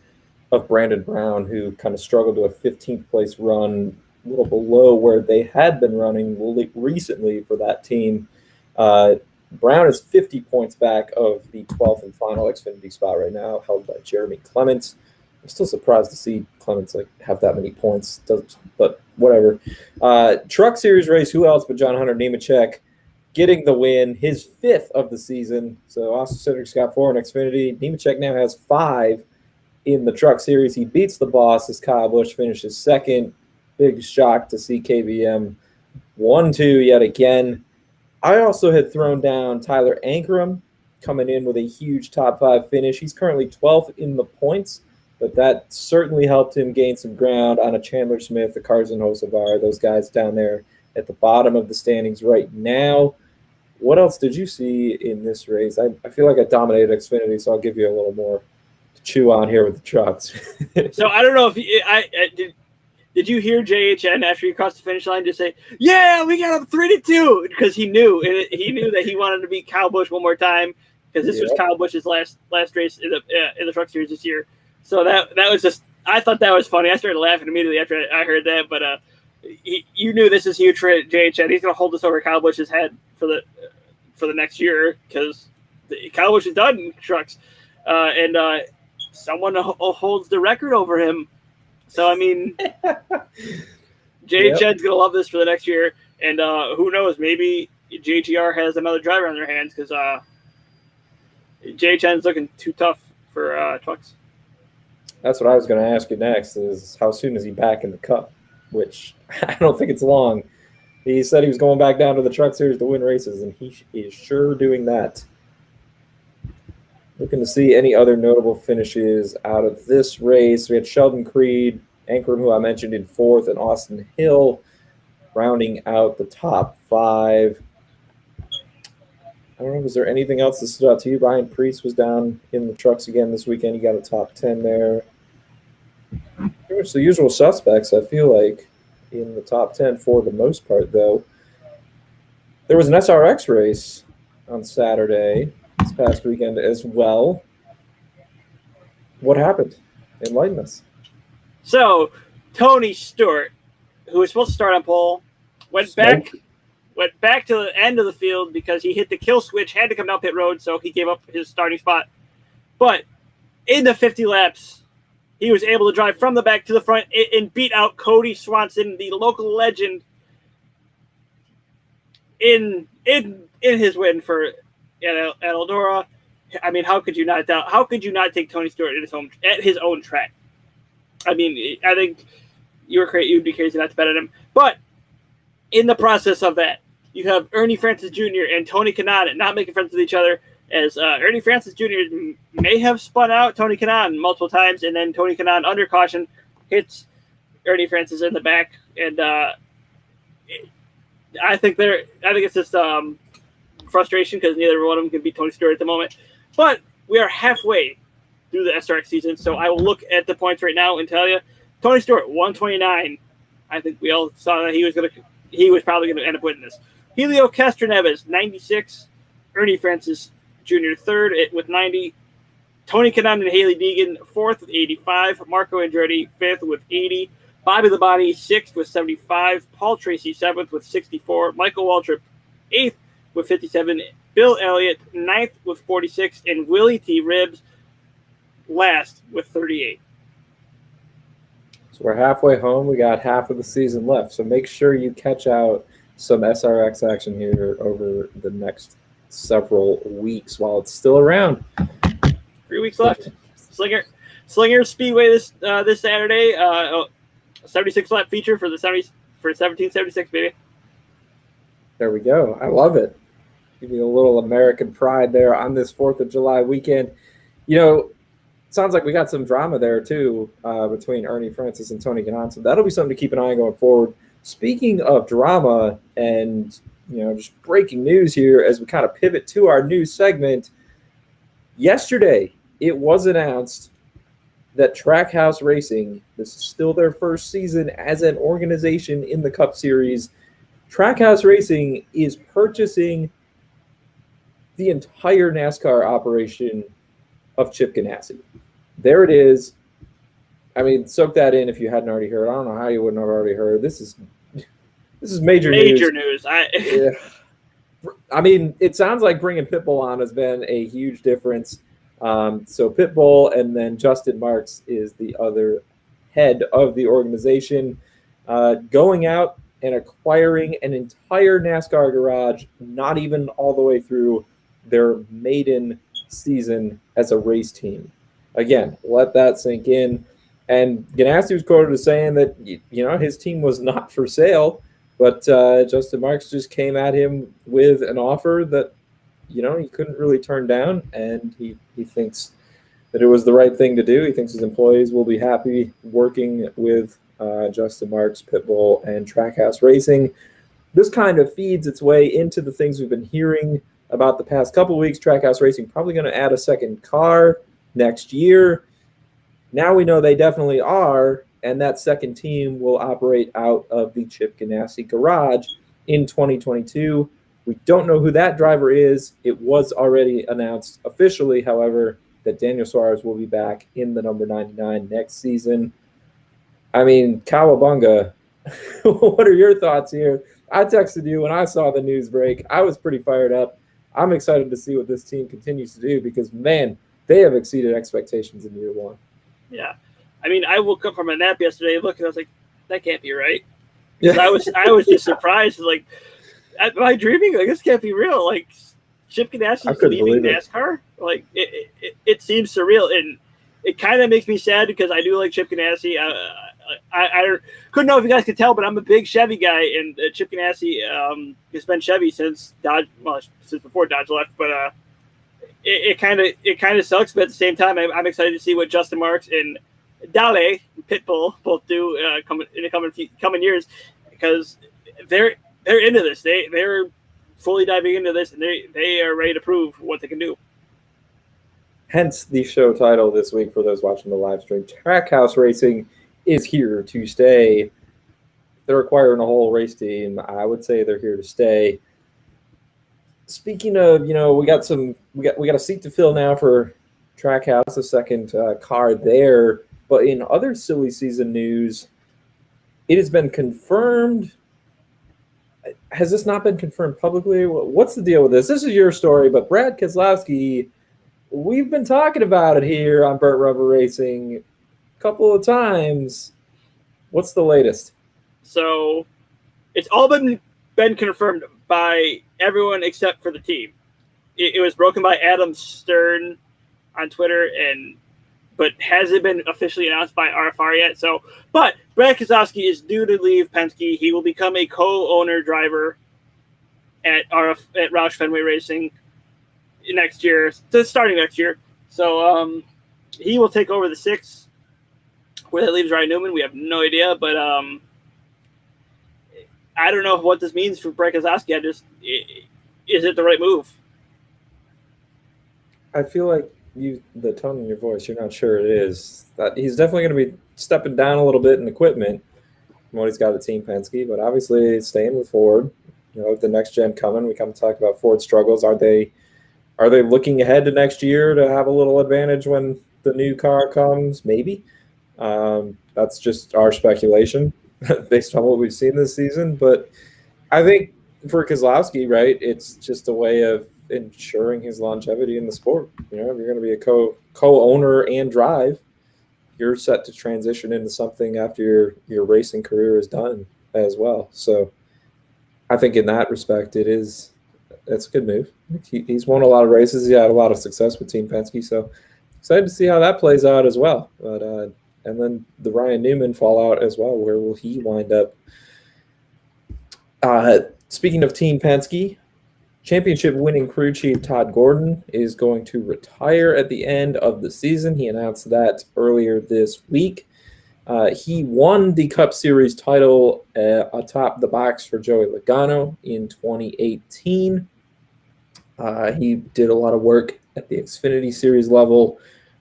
of Brandon Brown, who kind of struggled to a 15th place run, a little below where they had been running recently for that team. Brown is 50 points back of the 12th and final Xfinity spot right now, held by Jeremy Clements. I'm still surprised to see Clements have that many points, but whatever. Truck Series race, who else but John Hunter Nemechek getting the win, his 5th of the season. So Austin Cindric's got 4 in Xfinity. Nemechek now has 5 in the Truck Series. He beats the boss as Kyle Busch finishes 2nd. Big shock to see KBM 1-2 yet again. I also had thrown down Tyler Ankrum coming in with a huge top 5 finish. He's currently 12th in the points, but that certainly helped him gain some ground on a Chandler Smith, a Carson Hocevar, those guys down there at the bottom of the standings right now. What else did you see in this race? I feel like I dominated Xfinity, so I'll give you a little more to chew on here with the trucks. So I don't know if Did you hear JHN after he crossed the finish line just say, "Yeah, we got him 3-2," because he knew that he wanted to beat Kyle Busch one more time because this was Kyle Busch's last race in the Truck Series this year. So that was just, I thought that was funny. I started laughing immediately after I heard that, but you knew this is huge for JHN. He's going to hold this over Kyle Busch's head for the next year because Kyle Busch is done in trucks, and someone holds the record over him. So, I mean, JHN's going to love this for the next year. And who knows, maybe JGR has another driver on their hands because JHN's looking too tough for trucks. That's what I was going to ask you next is how soon is he back in the Cup, which I don't think it's long. He said he was going back down to the Truck Series to win races, and he is sure doing that. Looking to see any other notable finishes out of this race. We had Sheldon Creed, Ankrum, who I mentioned in fourth, and Austin Hill rounding out the top five. I don't know, was there anything else that stood out to you? Ryan Preece was down in the trucks again this weekend. He got a top 10 there. Pretty much the usual suspects, I feel like, in the top 10 for the most part, though. There was an SRX race on Saturday this past weekend as well. What happened? Enlighten us. So, Tony Stewart, who was supposed to start on pole, went back to the end of the field because he hit the kill switch, had to come down pit road, so he gave up his starting spot. But in the 50 laps, he was able to drive from the back to the front and beat out Cody Swanson, the local legend, in his win at Eldora. I mean, how could you not doubt? How could you not take Tony Stewart at his own track? I mean, I think you'd be crazy not to bet on him. But in the process of that, you have Ernie Francis Jr. and Tony Kanaan not making friends with each other, as Ernie Francis Jr. may have spun out Tony Kanaan multiple times, and then Tony Kanaan, under caution, hits Ernie Francis in the back, and I think it's just frustration because neither one of them can beat Tony Stewart at the moment. But we are halfway through the SRX season, so I will look at the points right now and tell you, Tony Stewart 129. I think we all saw that he was probably going to end up winning this. Helio Castroneves 96. Ernie Francis Jr. third with 90. Tony Kanaan and Haley Deegan fourth with 85. Marco Andretti fifth with 80. Bobby Labonte sixth with 75. Paul Tracy seventh with 64. Michael Waltrip eighth with 57. Bill Elliott ninth with 46. And Willie T. Ribbs last with 38. So we're halfway home. We got half of the season left. So make sure you catch out some SRX action here over the next several weeks while it's still around. 3 weeks left. Slinger Speedway this Saturday. 76 lap feature for 1776, baby. There we go. I love it. Give me a little American pride there on this 4th of July weekend. You know, sounds like we got some drama there too between Ernie Francis and Tony Kanaan. So that'll be something to keep an eye on going forward. Speaking of drama and, you know, just breaking news here as we kind of pivot to our new segment. Yesterday, it was announced that Trackhouse Racing, this is still their first season as an organization in the Cup Series, Trackhouse Racing is purchasing the entire NASCAR operation of Chip Ganassi. There it is. I mean, soak that in if you hadn't already heard. I don't know how you wouldn't have already heard. This is major news. Yeah. I mean, it sounds like bringing Pitbull on has been a huge difference. So Pitbull and then Justin Marks is the other head of the organization, going out and acquiring an entire NASCAR garage, not even all the way through their maiden season as a race team. Again, let that sink in. And Ganassi was quoted as saying that, you know, his team was not for sale, but Justin Marks just came at him with an offer that, you know, he couldn't really turn down, and he thinks that it was the right thing to do. He thinks his employees will be happy working with Justin Marks, Pitbull, and Trackhouse Racing. This kind of feeds its way into the things we've been hearing about the past couple of weeks. Trackhouse Racing probably going to add a second car next year. Now we know they definitely are, and that second team will operate out of the Chip Ganassi garage in 2022. We don't know who that driver is. It was already announced officially, however, that Daniel Suarez will be back in the number 99 next season. I mean, Cowabunga, what are your thoughts here? I texted you when I saw the news break. I was pretty fired up. I'm excited to see what this team continues to do because, man, they have exceeded expectations in year one. Yeah. I mean, I woke up from a nap yesterday, looked, and I was like, that can't be right. Yeah. I was just surprised. Like, am I dreaming? Like, this can't be real. Like, Chip Ganassi leaving NASCAR? Like, it seems surreal. And it kind of makes me sad because I do like Chip Ganassi. I couldn't know if you guys could tell, but I'm a big Chevy guy, and Chip Ganassi has been Chevy since Dodge, well, since before Dodge left. But it kind of sucks. But at the same time, I'm excited to see what Justin Marks and Dale Pitbull both do in the coming years, because they're into this. They're fully diving into this, and they are ready to prove what they can do. Hence the show title this week for those watching the live stream. Trackhouse Racing is here to stay. They're acquiring a whole race team. I would say they're here to stay. Speaking of, we got a seat to fill now for Trackhouse, a second car there. But in other silly season news, it has been confirmed. Has this not been confirmed publicly? What's the deal with this? This is your story, but Brad Keselowski, we've been talking about it here on Burt Rubber Racing a couple of times. What's the latest? So it's all been confirmed by everyone except for the team. It was broken by Adam Stern on Twitter, but hasn't been officially announced by RFR yet. So, but Brad Keselowski is due to leave Penske. He will become a co-owner driver at Roush Fenway Racing next year, starting next year. So he will take over the 6. Where that leaves Ryan Newman, we have no idea. But I don't know what this means for Brad Keselowski. Is it the right move? I feel like the tone in your voice, you're not sure it is. That he's definitely going to be stepping down a little bit in equipment from what he's got at Team Penske, but obviously staying with Ford. The next gen coming, we come to talk about Ford's struggles. Are they looking ahead to next year to have a little advantage when the new car comes? Maybe. That's just our speculation based on what we've seen this season. But I think for Keselowski, right, it's just a way of ensuring his longevity in the sport. If you're going to be a co-owner and drive, you're set to transition into something after your racing career is done as well. So I think in that respect, it's a good move. He's won a lot of races. He had a lot of success with Team Penske. So excited to see how that plays out as well. But and then the Ryan Newman fallout as well. Where will he wind up? Speaking of Team Penske, championship-winning crew chief Todd Gordon is going to retire at the end of the season. He announced that earlier this week. He won the Cup Series title atop the box for Joey Logano in 2018. He did a lot of work at the Xfinity Series level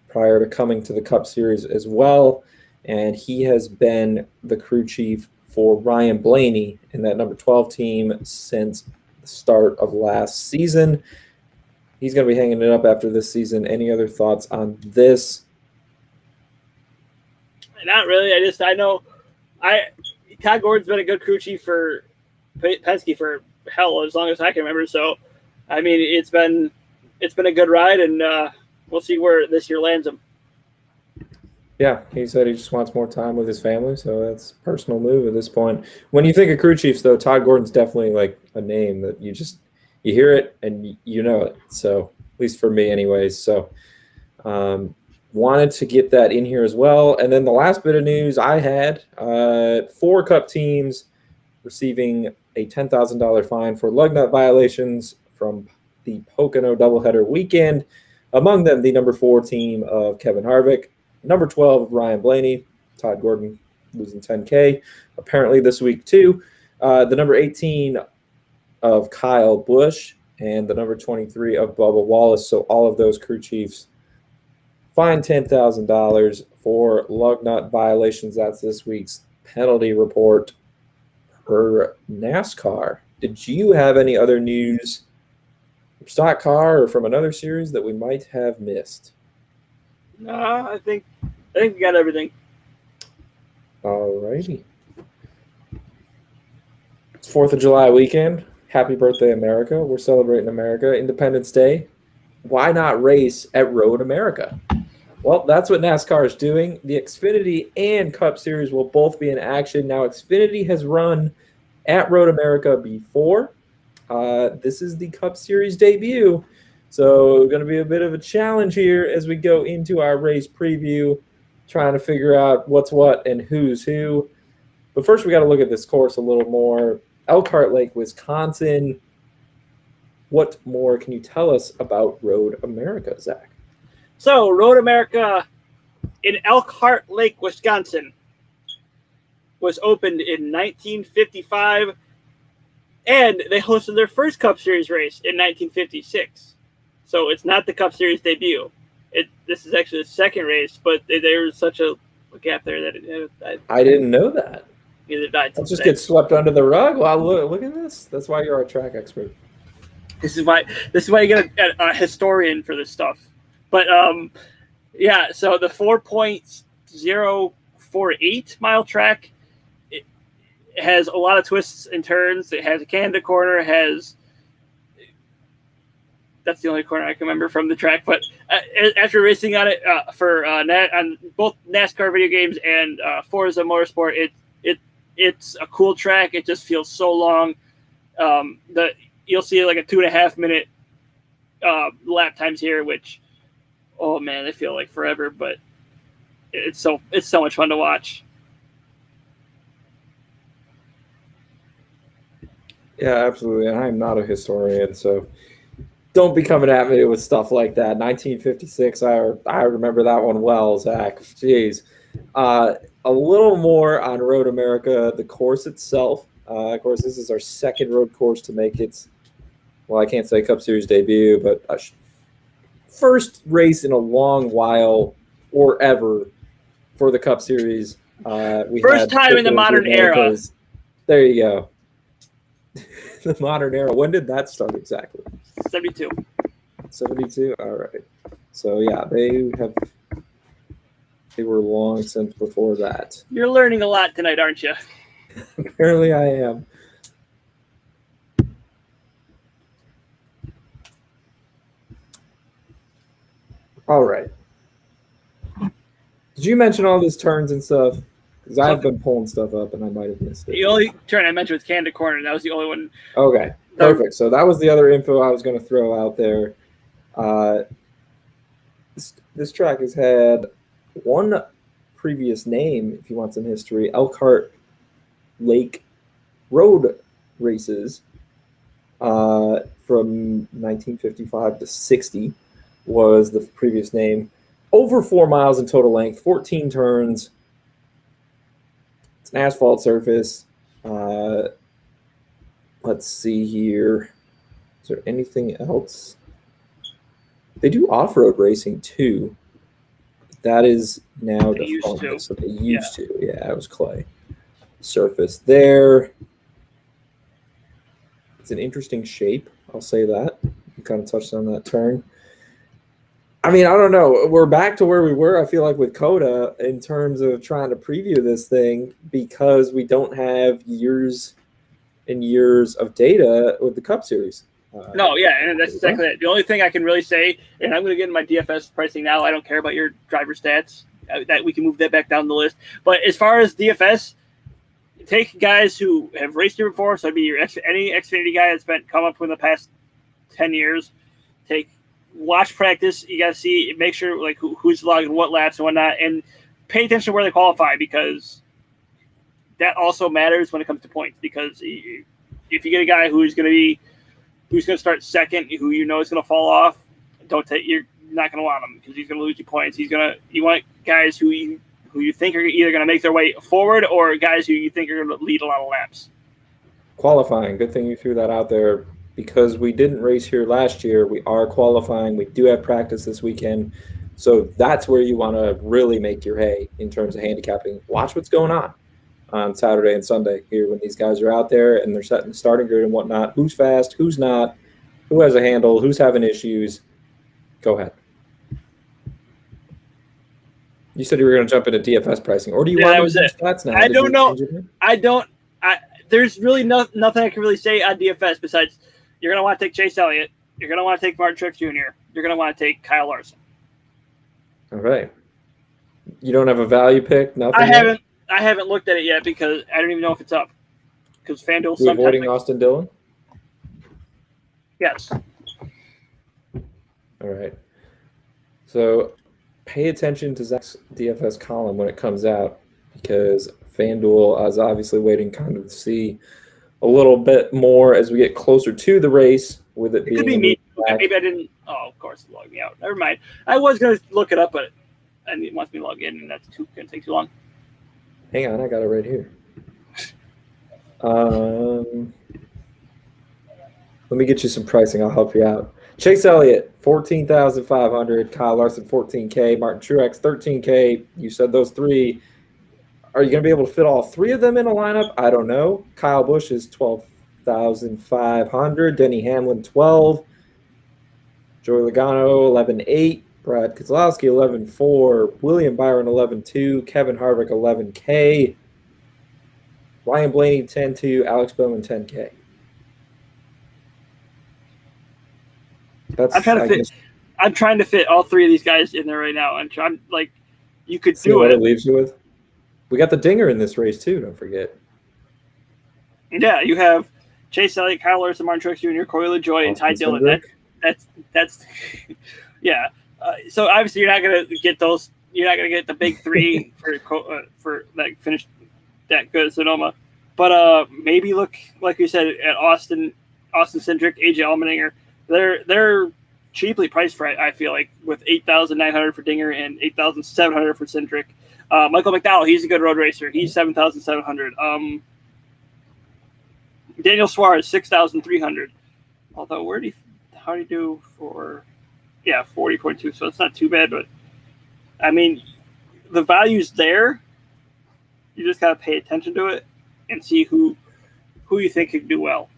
prior to coming to the Cup Series as well. And he has been the crew chief for Ryan Blaney in that number 12 team since the start of last season. He's going to be hanging it up after this season. Any other thoughts on this? Not really. I know Todd Gordon's been a good crew chief for Penske for as long as I can remember. So, I mean, it's been a good ride, and we'll see where this year lands him. Yeah, he said he just wants more time with his family, so that's a personal move at this point. When you think of crew chiefs, though, Todd Gordon's definitely like a name that you hear it and you know it. So, at least for me anyways. So, wanted to get that in here as well. And then the last bit of news I had, 4 Cup teams receiving a $10,000 fine for lug nut violations from the Pocono doubleheader weekend. Among them, the number 4 team of Kevin Harvick, number 12 of Ryan Blaney, Todd Gordon losing $10K apparently this week too. The number 18 of Kyle Busch and the number 23 of Bubba Wallace. So all of those crew chiefs Fine $10,000 for lug nut violations. That's this week's penalty report per NASCAR. Did you have any other news from stock car or from another series that we might have missed? No, I think we got everything. All righty. It's 4th of July weekend. Happy birthday, America. We're celebrating America. Independence Day. Why not race at Road America? Well, that's what NASCAR is doing. The Xfinity and Cup Series will both be in action. Now, Xfinity has run at Road America before. This is the Cup Series debut. So going to be a bit of a challenge here as we go into our race preview, trying to figure out what's what and who's who. But first, we got to look at this course a little more. Elkhart Lake, Wisconsin. What more can you tell us about Road America, Zach? So, Road America in Elkhart Lake, Wisconsin, was opened in 1955, and they hosted their first Cup Series race in 1956. So, it's not the Cup Series debut. This is actually the second race, but there was such a gap there that I didn't know that. I'll just get swept under the rug. Wow, look at this. That's why you're our track expert. This is why you get a historian for this stuff. But yeah, so the 4.048 mile track, it has a lot of twists and turns. It has a Canada corner. That's the only corner I can remember from the track. But after racing on it on both NASCAR video games and Forza Motorsport, it's a cool track. It just feels so long. You'll see like a 2.5 minute lap times here, which, oh man, they feel like forever. But it's so much fun to watch. Yeah, absolutely. And I'm not a historian, so don't be coming at me with stuff like that. 1956, I remember that one well, Zach. Jeez. A little more on Road America, the course itself. Of course, this is our second road course to make its, well, I can't say Cup Series debut, but first race in a long while or ever for the Cup Series. First time in the modern era. There you go. The modern era. When did that start exactly? 72. 72? All right. So, yeah, they were long since before that. You're learning a lot tonight, aren't you? Apparently I am. All right. Did you mention all these turns and stuff? Because I've been pulling stuff up and I might have missed it. The only turn I mentioned was Canada Corner. That was the only one. Okay, perfect. So that was the other info I was going to throw out there. This track has had one previous name, if you want some history, Elkhart Lake Road Races from 1955 to 60 was the previous name. Over 4 miles in total length, 14 turns. It's an asphalt surface. Let's see here. Is there anything else? They do off-road racing too. That is now defunct. So they used to. Yeah, it was clay surface there. It's an interesting shape. I'll say that. You kind of touched on that turn. I mean, I don't know. We're back to where we were, I feel like, with COTA in terms of trying to preview this thing because we don't have years and years of data with the Cup Series. No, yeah, and that's exactly it. The only thing I can really say, and I'm going to get into my DFS pricing now. I don't care about your driver stats. That we can move that back down the list. But as far as DFS, take guys who have raced here before. So it'd be any Xfinity guy that's come up in the past 10 years. Watch practice. You got to see, make sure like who's logging what laps and whatnot, and pay attention to where they qualify because that also matters when it comes to points. Because if you get a guy who's going to start second, who you know is going to fall off, you're not going to want him because he's going to lose you points. You want guys who you think are either going to make their way forward or guys who you think are going to lead a lot of laps. Qualifying. Good thing you threw that out there because we didn't race here last year. We are qualifying. We do have practice this weekend. So that's where you want to really make your hay in terms of handicapping. Watch what's going on Saturday and Sunday here when these guys are out there and they're setting the starting grid and whatnot. Who's fast? Who's not? Who has a handle? Who's having issues? Go ahead. You said you were going to jump into DFS pricing, or do you want to do stats now? I don't know. I don't. There's really nothing I can really say on DFS besides you're going to want to take Chase Elliott. You're going to want to take Martin Truex Jr. You're going to want to take Kyle Larson. All right. You don't have a value pick? Nothing. I haven't looked at it yet because I don't even know if it's up. Because FanDuel sometimes avoiding Austin Dillon. Yes. All right. So pay attention to Zach's DFS column when it comes out because FanDuel is obviously waiting kind of to see a little bit more as we get closer to the race with it being. Could be me. Maybe I didn't. Oh, of course, it logged me out. Never mind. I was going to look it up, but it wants me to log in, and that's going to take too long. Hang on, I got it right here. Let me get you some pricing. I'll help you out. Chase Elliott, 14,500. Kyle Larson, 14K. Martin Truex, 13K. You said those three. Are you going to be able to fit all three of them in a lineup? I don't know. Kyle Busch is 12,500. Denny Hamlin, 12. Joey Logano, 11.8. Brad Keselowski, 11.4. William Byron, 11.2. Kevin Harvick, 11K. Ryan Blaney, 10.2. Alex Bowman, 10K. I'm trying to fit all three of these guys in there right now, and I'm like, you could see what it leaves you with. We got the dinger in this race too. Don't forget. Yeah, you have Chase Elliott, Kyle Larson, Martin Truex Jr., Corey LaJoie, and Ty Dillon. That's yeah. So obviously you're not gonna get those. You're not gonna get the big three for that finished that good at Sonoma. But maybe look like you said at Austin Cindric, AJ Allmendinger. They're cheaply priced for I feel like with 8,900 for Dinger and 8,700 for Cindric. Michael McDowell, he's a good road racer. He's 7,700. Daniel Suarez, 6,300. Although how do you do for 40.2? So it's not too bad, but I mean the value's there. You just gotta pay attention to it and see who you think could do well.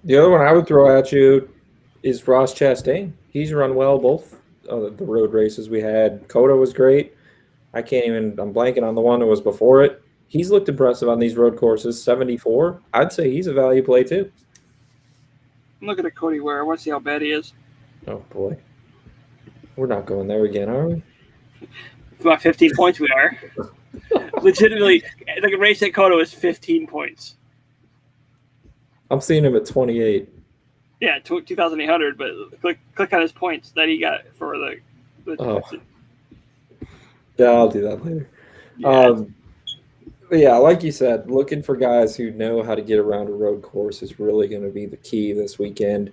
The other one I would throw at you is Ross Chastain. He's run well both of the road races we had. Coda was great. I'm blanking on the one that was before it. He's looked impressive on these road courses. 74. I'd say he's a value play too. I'm looking at Cody Ware. I want to see how bad he is. Oh boy. We're not going there again, are we? About 15 points we are. Legitimately, the race at Coda was 15 points. I'm seeing him at 28. Yeah, 2,800. But click on his points that he got for the. Yeah, I'll do that later. Yeah. Like you said, looking for guys who know how to get around a road course is really going to be the key this weekend.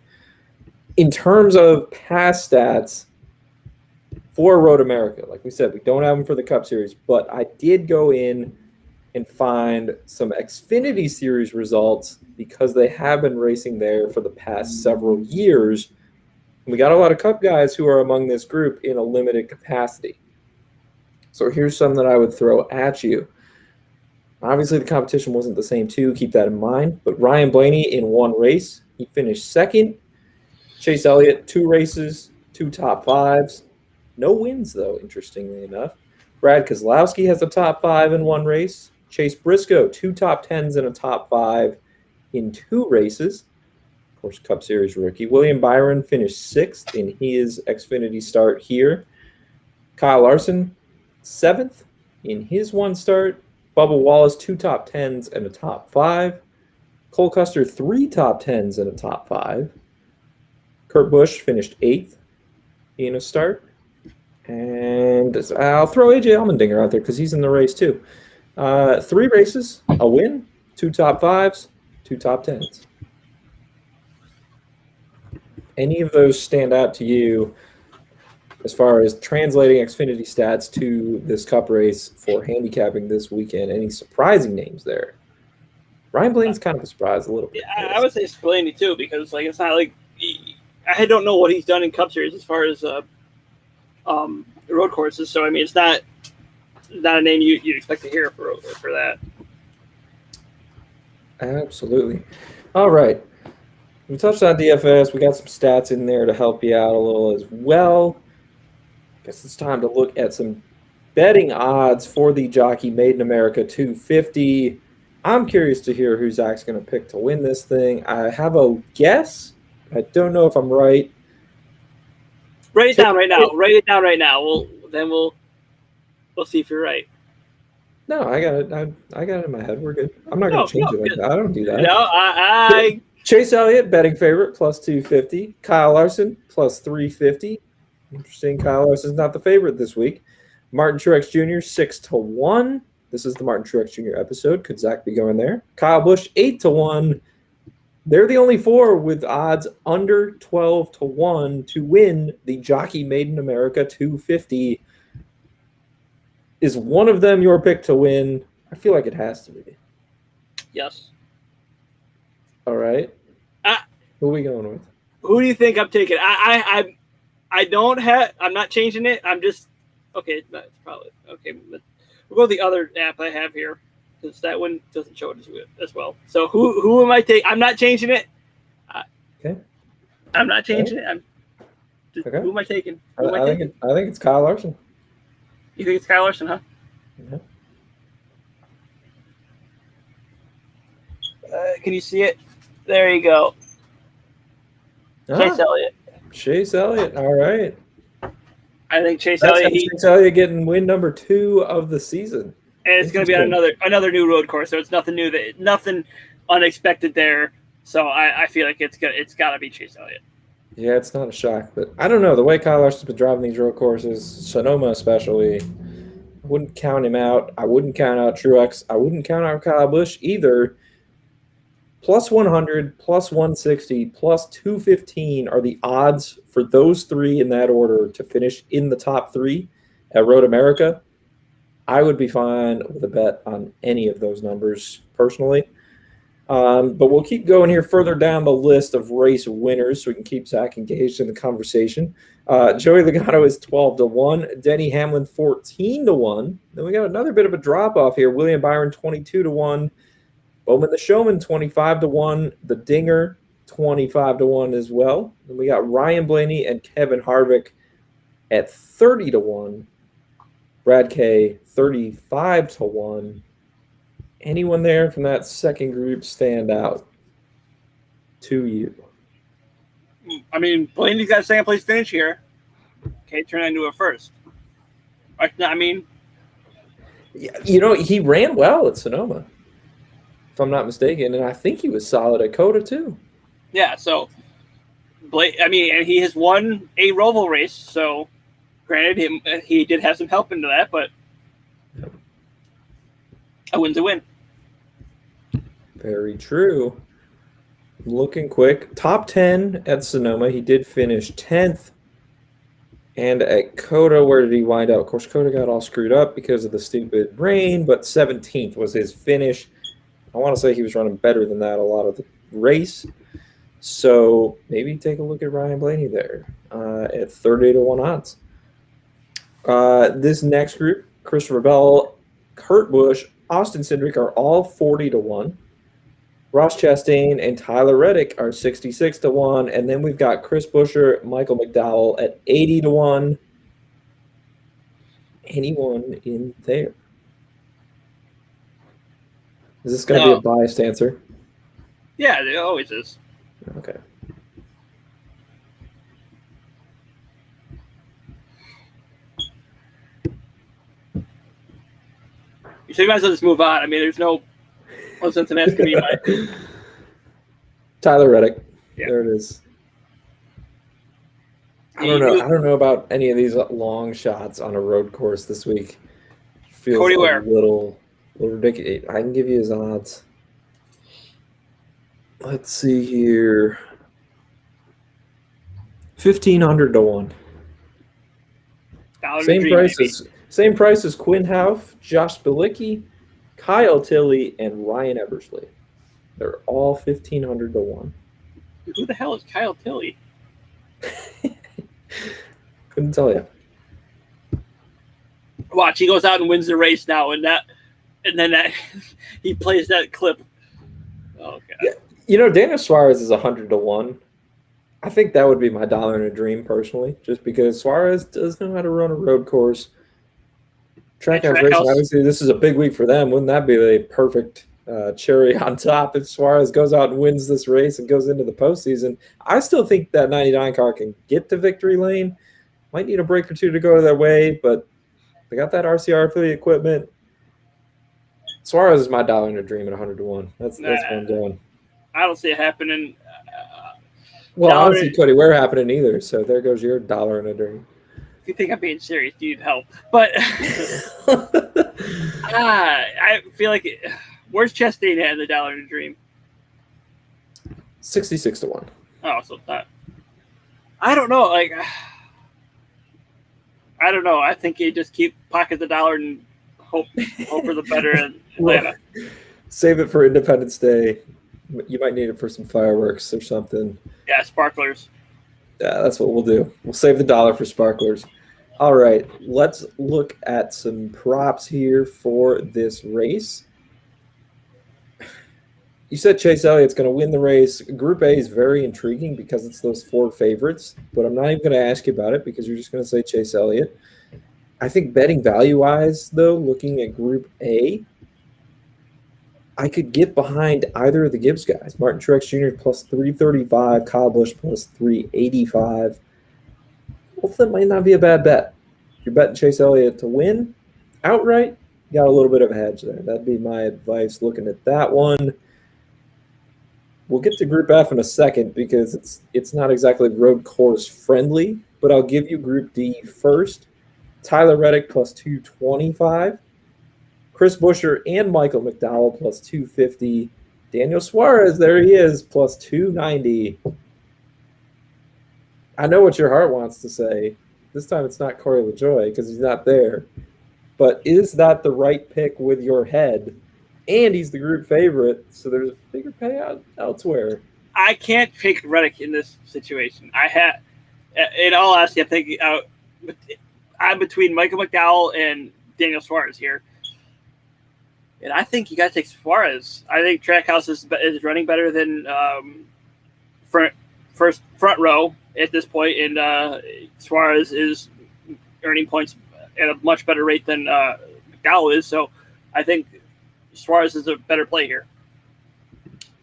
In terms of past stats for Road America, like we said, we don't have them for the Cup Series, but I did go in and find some Xfinity Series results because they have been racing there for the past several years. We got a lot of Cup guys who are among this group in a limited capacity. So here's some that I would throw at you. Obviously, the competition wasn't the same too. Keep that in mind. But Ryan Blaney in one race, he finished second. Chase Elliott, 2 races, 2 top 5s. No wins, though, interestingly enough. Brad Keselowski has a top 5 in one race. Chase Briscoe, 2 top 10s and a top 5 in 2 races. Of course, Cup Series rookie. William Byron finished 6th in his Xfinity start here. Kyle Larson, 7th in his one start. Bubba Wallace, 2 top 10s and a top 5. Cole Custer, 3 top 10s and a top 5. Kurt Busch finished 8th in a start. And I'll throw AJ Allmendinger out there because he's in the race too. 3 races, a win, 2 top 5s, 2 top 10s. Any of those stand out to you as far as translating Xfinity stats to this Cup race for handicapping this weekend? Any surprising names there? Ryan Blaney's kind of a surprise a little bit. Yeah, I would say Blaney too because it's not like I don't know what he's done in Cup Series as far as road courses. So I mean, it's not a name you'd expect to hear for that. Absolutely. All right. We touched on DFS. We got some stats in there to help you out a little as well. Guess it's time to look at some betting odds for the Jockey Made in America 250. I'm curious to hear who Zach's going to pick to win this thing. I have a guess. I don't know if I'm right. Write it down right now. Write it down right now. We'll see if you're right. No, I got it. I got it in my head. We're good. I'm not going to change it like that. I don't do that. No, Chase Elliott, betting favorite, plus 250. Kyle Larson, plus 350. Interesting. Kyle Larson's not the favorite this week. Martin Truex Jr., 6-1. This is the Martin Truex Jr. episode. Could Zach be going there? Kyle Busch, 8-1. They're the only four with odds under 12-1 to win the Jockey Made in America 250. Is one of them your pick to win? I feel like it has to be. Yes. All right. Who are we going with? Who do you think I'm taking? I don't have. I'm not changing it. I'm just okay. That's probably okay. We'll go with the other app I have here because that one doesn't show it as well. So who am I taking? I'm not changing it. Okay. I'm not changing it. Okay. Who am I taking? I think it's Kyle Larson. You think it's Kyle Larson, huh? Yeah. Can you see it? There you go. Chase Elliott. Chase Elliott. All right. I think Chase Elliott. Chase Elliott getting win number 2 of the season. And it's going to be on another new road course, so it's nothing unexpected there. So I feel like it's got to be Chase Elliott. Yeah, it's not a shock, but I don't know. The way Kyle Larson's been driving these road courses, Sonoma especially, I wouldn't count him out. I wouldn't count out Truex. I wouldn't count out Kyle Busch either. Plus 100, plus 160, plus 215 are the odds for those three in that order to finish in the top 3 at Road America. I would be fine with a bet on any of those numbers personally. But we'll keep going here further down the list of race winners so we can keep Zach engaged in the conversation. Joey Logano is 12-1. Denny Hamlin 14-1. Then we got another bit of a drop-off here. William Byron 22-1. Bowman the Showman 25-1. The Dinger 25-1 as well. Then we got Ryan Blaney and Kevin Harvick at 30-1. Brad K 35-1. Anyone there from that second group stand out to you? I mean, Blaney's got a second place finish here. Okay, turn that into a first. I mean, he ran well at Sonoma, if I'm not mistaken, and I think he was solid at Coda too. Yeah, so and he has won a Roval race. So, granted, he did have some help into that, but a win's a win. Very true. Looking quick. Top 10 at Sonoma. He did finish 10th. And at Coda, where did he wind up? Of course, Coda got all screwed up because of the stupid rain, but 17th was his finish. I want to say he was running better than that a lot of the race. So maybe take a look at Ryan Blaney there at 30-1 odds. This next group, Christopher Bell, Kurt Busch, Austin Cindric are all 40-1. Ross Chastain and Tyler Reddick are 66-1. And then we've got Chris Buescher, Michael McDowell at 80-1. Anyone in there? Is this going to be a biased answer? Yeah, it always is. Okay. So you might as well just move on. I mean, there's no sense in asking me. Tyler Reddick. Yeah. There it is. I don't know about any of these long shots on a road course this week. Feels Cody a Ware. little ridiculous. I can give you his odds. Let's see here. 1,500-1. Same price as Quinn Houff, Josh Bilicki, Kyle Tilley, and Ryan Eversley. They're all 1,500-1. Who the hell is Kyle Tilley? Couldn't tell you. Watch, he goes out and wins the race now, and then he plays that clip. Oh god. Yeah. You know, Daniel Suarez is 100-1. I think that would be my dollar in a dream personally, just because Suarez does know how to run a road course. Trackhouse Racing, obviously, this is a big week for them. Wouldn't that be a perfect cherry on top if Suarez goes out and wins this race and goes into the postseason? I still think that 99 car can get to victory lane. Might need a break or two to go their way, but they got that RCR affiliate equipment. Suarez is my dollar in a dream at 100-1. That's where I'm going. I don't see it happening. Well, I don't see Cody Ware happening either, so there goes your dollar in a dream. If you think I'm being serious, you need help. But I feel like where's Chastain at in the dollar in a dream? 66-1. Oh, so that I don't know. Like, I don't know. I think you just keep pocket the dollar and hope for the better in Atlanta. Save it for Independence Day. You might need it for some fireworks or something. Yeah, sparklers. Yeah, that's what we'll do. We'll save the dollar for sparklers. All right, let's look at some props here for this race. You said Chase Elliott's going to win the race. Group A is very intriguing because it's those 4 favorites, but I'm not even going to ask you about it because you're just going to say Chase Elliott. I think betting value-wise, though, looking at Group A, I could get behind either of the Gibbs guys. Martin Truex Jr. plus 335, Kyle Busch plus 385. Both of them might not be a bad bet. If you're betting Chase Elliott to win outright, you got a little bit of a hedge there. That'd be my advice looking at that one. We'll get to Group F in a second because it's not exactly road course friendly, but I'll give you Group D first. Tyler Reddick plus 225. Chris Buescher and Michael McDowell plus 250. Daniel Suarez, there he is, plus 290. I know what your heart wants to say. This time it's not Corey LaJoie because he's not there. But is that the right pick with your head? And he's the group favorite, so there's a bigger payout elsewhere. I can't pick Reddick in this situation. In all honesty, I'm thinking I'm between Michael McDowell and Daniel Suarez here. And I think you got to take Suarez. I think Trackhouse is running better than front row at this point, and Suarez is earning points at a much better rate than McDowell is. So I think Suarez is a better play here.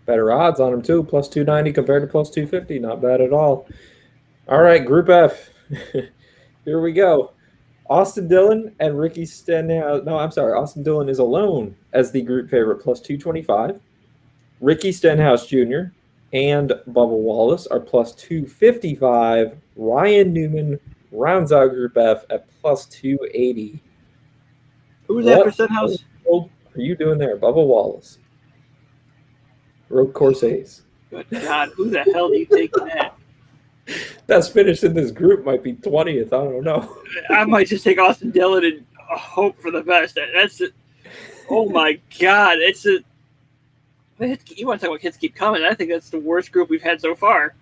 Better odds on him too, plus 290 compared to plus 250. Not bad at all. All right, Group F. Here we go. Austin Dillon and Ricky Stenhouse. No, I'm sorry. Austin Dillon is alone as the group favorite, plus 225. Ricky Stenhouse Jr. and Bubba Wallace are plus 255. Ryan Newman rounds out Group F at plus 280. Who's after Stenhouse? What are you doing there? Bubba Wallace. Road course ace. Good God, who the hell do you take that? Best finish in this group might be 20th. I don't know. I might just take Austin Dillon and hope for the best. That's it. Oh my God, it's a. You want to talk about kids keep coming? I think that's the worst group we've had so far.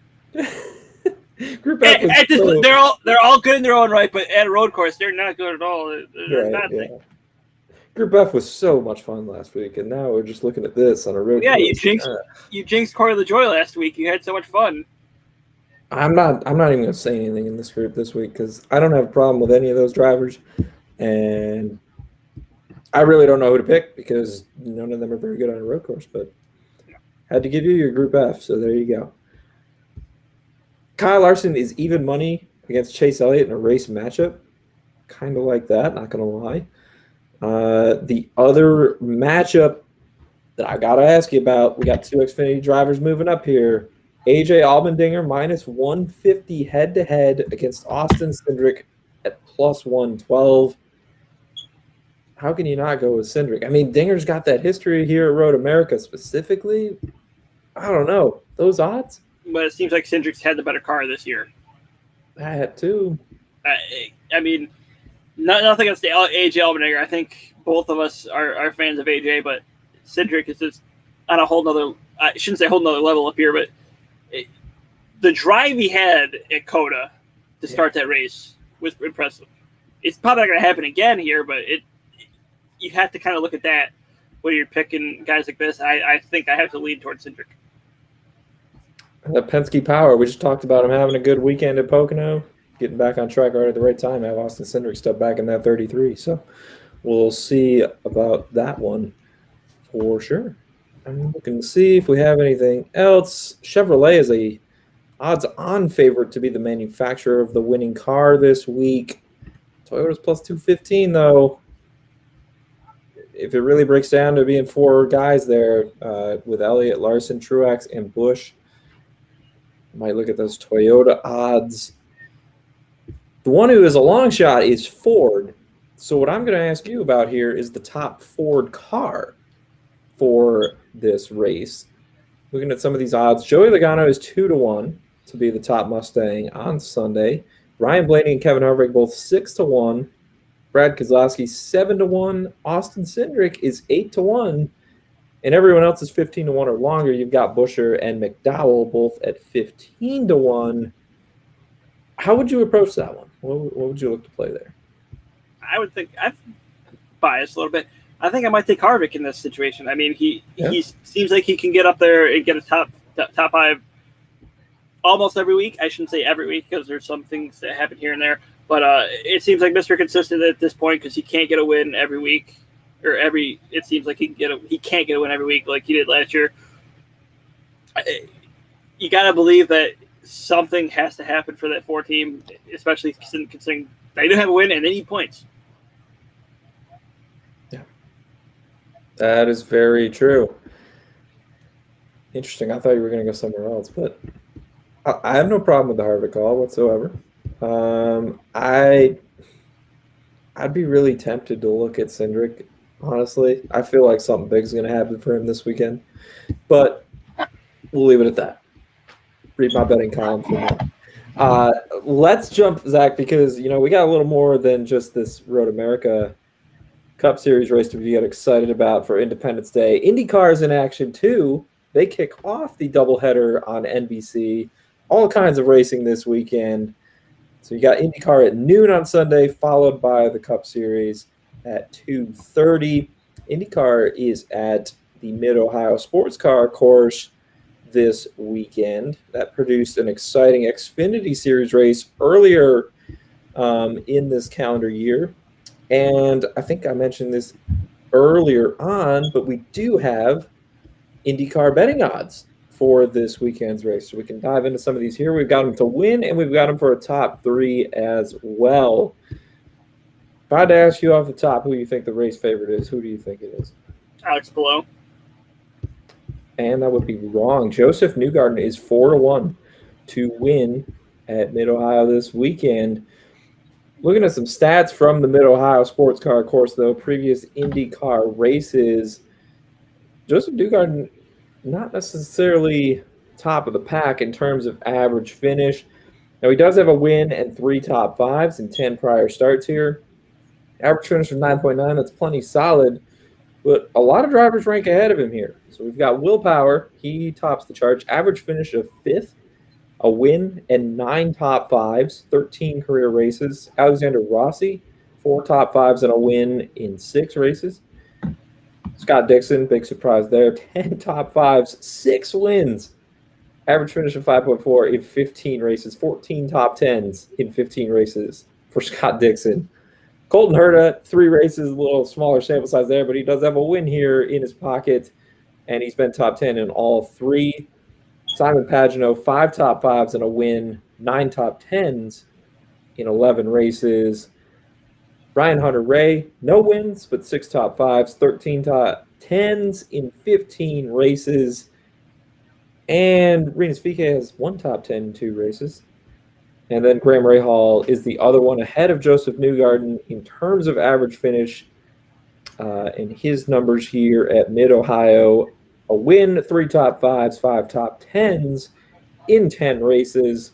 Group F they're all good in their own right, but at a road course, they're not good at all. Group F was so much fun last week, and now we're just looking at this on a road course. You jinxed Corey LaJoie last week. You had so much fun. I'm not even going to say anything in this group this week because I don't have a problem with any of those drivers, and I really don't know who to pick because none of them are very good on a road course. But had to give you your Group F, so there you go. Kyle Larson is even money against Chase Elliott in a race matchup. Kind of like that, not going to lie. The other matchup that I got to ask you about, we got two Xfinity drivers moving up here. AJ Allmendinger minus 150 head-to-head against Austin Cindric at plus 112. How can you not go with Cindric? I mean, Dinger's got that history here at Road America specifically. I don't know. Those odds? But it seems like Cindric's had the better car this year. That too. I mean, nothing against AJ Allmendinger. I think both of us are fans of AJ, but Cindric is just on a whole nother – I shouldn't say whole nother level up here, but the drive he had at COTA to start that race was impressive. It's probably not going to happen again here, but you have to kind of look at that when you're picking guys like this. I think I have to lean towards Cindric. The Penske Power, we just talked about him having a good weekend at Pocono, getting back on track right at the right time. Have Austin Cindric step back in that 33. So we'll see about that one for sure. I'm looking to see if we have anything else. Chevrolet is a odds-on favorite to be the manufacturer of the winning car this week. Toyota's plus 215, though. If it really breaks down to being 4 guys there with Elliott, Larson, Truex, and Busch, might look at those Toyota odds. The one who is a long shot is Ford. So what I'm going to ask you about here is the top Ford car for this race. Looking at some of these odds, Joey Logano is 2-1 to be the top Mustang on Sunday. Ryan Blaney and Kevin Harvick both 6-1. Brad Keselowski 7-1. Austin Cindric is 8-1. And everyone else is 15-1 or longer. You've got Buescher and McDowell both at 15-1. How would you approach that one? What would you look to play there? I would think I'm biased a little bit. I think I might take Harvick in this situation. I mean, he seems like he can get up there and get a top 5 almost every week. I shouldn't say every week because there's some things that happen here and there. But it seems like Mr. Consistent at this point because he can't get a win every week. It seems like he can't get a win every week like he did last year. You got to believe that something has to happen for that 4 team, especially considering they do have a win and they need points. Yeah, that is very true. Interesting. I thought you were going to go somewhere else, but I have no problem with the Harvick call whatsoever. I'd be really tempted to look at Cindric. Honestly, I feel like something big is going to happen for him this weekend, but we'll leave it at that. Read my betting column for now. Let's jump, Zach, because we got a little more than just this Road America Cup Series race to get excited about for Independence Day. IndyCar's in action too. They kick off the doubleheader on NBC. All kinds of racing this weekend. So you got IndyCar at noon on Sunday, followed by the Cup Series at 2:30. IndyCar is at the Mid-Ohio Sports Car Course this weekend. That produced an exciting Xfinity Series race earlier in this calendar year. And I think I mentioned this earlier on, but we do have IndyCar betting odds for this weekend's race. So we can dive into some of these here. We've got them to win, and we've got them for a top 3 as well. If I had to ask you off the top who you think the race favorite is, who do you think it is? Alex Palou. And that would be wrong. Joseph Newgarden is 4-1 to win at Mid-Ohio this weekend. Looking at some stats from the Mid-Ohio Sports Car Course, though, previous IndyCar races, Joseph Newgarden not necessarily top of the pack in terms of average finish. Now, he does have a win and 3 top 5s in 10 prior starts here. Average finish of 9.9, that's plenty solid. But a lot of drivers rank ahead of him here. So we've got Will Power. He tops the charts. Average finish of 5th, a win and 9 top 5s, 13 career races. Alexander Rossi, 4 top 5s and a win in 6 races. Scott Dixon, big surprise there. 10 top 5s, 6 wins. Average finish of 5.4 in 15 races. 14 top 10s in 15 races for Scott Dixon. Colton Herta, 3 races, a little smaller sample size there, but he does have a win here in his pocket, and he's been top 10 in all 3. Simon Pagenaud, 5 top 5s and a win, 9 top 10s in 11 races. Ryan Hunter-Reay, no wins, but 6 top 5s, 13 top 10s in 15 races. And Rinus VeeKay has 1 top 10 in 2 races. And then Graham Rahal is the other one ahead of Joseph Newgarden in terms of average finish. And his numbers here at Mid-Ohio, a win, 3 top 5s, 5 top 10s in 10 races.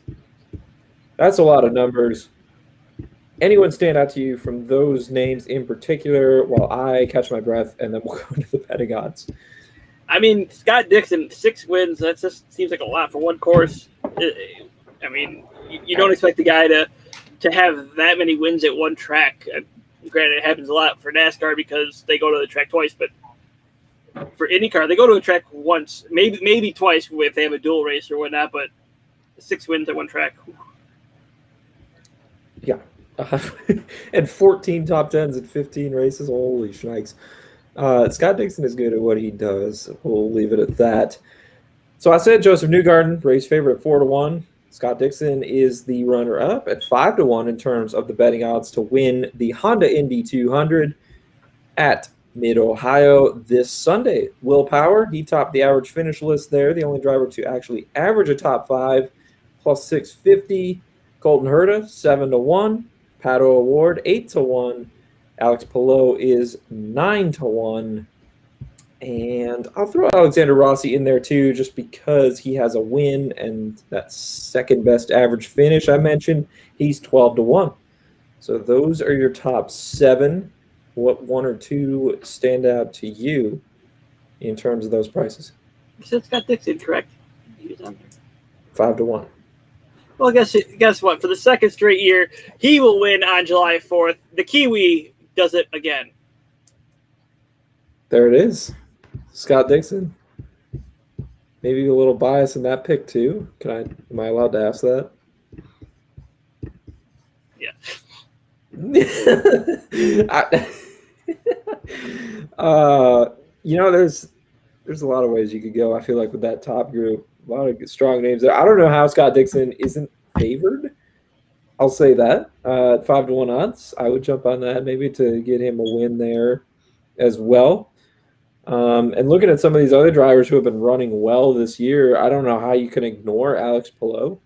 That's a lot of numbers. Anyone stand out to you from those names in particular while I catch my breath, and then we'll go into the betting odds? I mean, Scott Dixon, 6 wins. That just seems like a lot for one course. I mean, you don't expect the guy to to have that many wins at one track. Granted, it happens a lot for NASCAR because they go to the track twice, but for IndyCar, they go to a track once, maybe twice if they have a dual race or whatnot, but 6 wins at one track. Yeah. And 14 top 10s in 15 races. Holy shnikes. Scott Dixon is good at what he does. We'll leave it at that. So I said Joseph Newgarden, race favorite at 4-1. Scott Dixon is the runner-up at 5-1 in terms of the betting odds to win the Honda Indy 200 at Mid-Ohio this Sunday. Will Power, he topped the average finish list there, the only driver to actually average a top 5, plus 650. Colton Herta, 7-1. Pato O'Ward, 8-1. Alex Palou is 9-1. And I'll throw Alexander Rossi in there too, just because he has a win and that second best average finish I mentioned. He's 12-1. So those are your top 7. What 1 or 2 stand out to you in terms of those prices? You said Scott Dixon, correct? He was on there. 5-1. Well, guess what? For the second straight year, he will win on July 4th. The Kiwi does it again. There it is. Scott Dixon. Maybe a little bias in that pick too. Am I allowed to ask that? Yeah. There's a lot of ways you could go. I feel like with that top group, a lot of strong names there. I don't know how Scott Dixon isn't favored. I'll say that. 5-1 odds. I would jump on that maybe to get him a win there as well. And looking at some of these other drivers who have been running well this year, I don't know how you can ignore Alex Palou.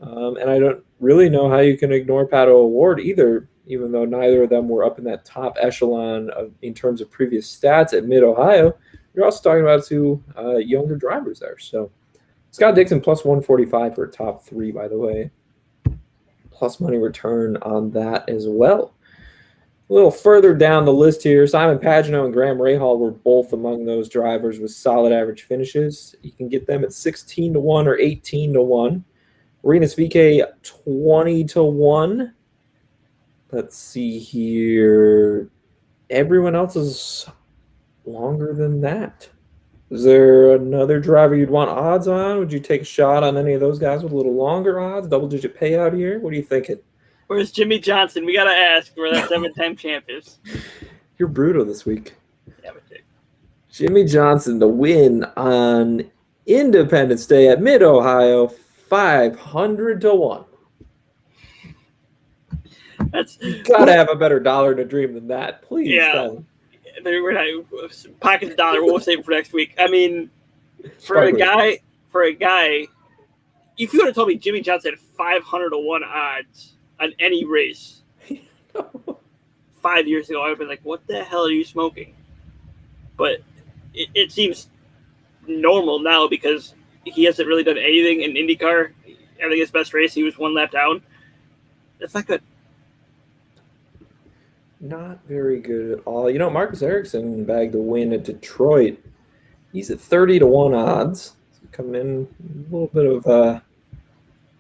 And I don't really know how you can ignore Pato O'Ward either, even though neither of them were up in that top echelon in terms of previous stats at Mid-Ohio. You're also talking about 2 younger drivers there. So Scott Dixon plus 145 for top 3, by the way. Plus money return on that as well. A little further down the list here, Simon Pagenaud and Graham Rahal were both among those drivers with solid average finishes. You can get them at 16-1 or 18-1. Rinus VeeKay 20-1. Let's see here. Everyone else is longer than that. Is there another driver you'd want odds on? Would you take a shot on any of those guys with a little longer odds, double-digit payout here? What are you thinking? Where's Jimmy Johnson? We got to ask where that 7-time champ is. You're brutal this week. Yeah, Jimmy Johnson, the win on Independence Day at Mid-Ohio, 500-1. You got to have a better dollar to dream than that. Please. Yeah. We're not pocket the dollar. We'll save it for next week. I mean, for a guy, if you would have told me Jimmy Johnson had 500-1 odds on any race 5 years ago, I would have been like, "What the hell are you smoking?" But it seems normal now because he hasn't really done anything in IndyCar. I think his best race, he was 1 lap down. That's not good. Not very good at all. Marcus Ericsson bagged a win at Detroit. He's at 30-1 odds. So coming in a little bit of a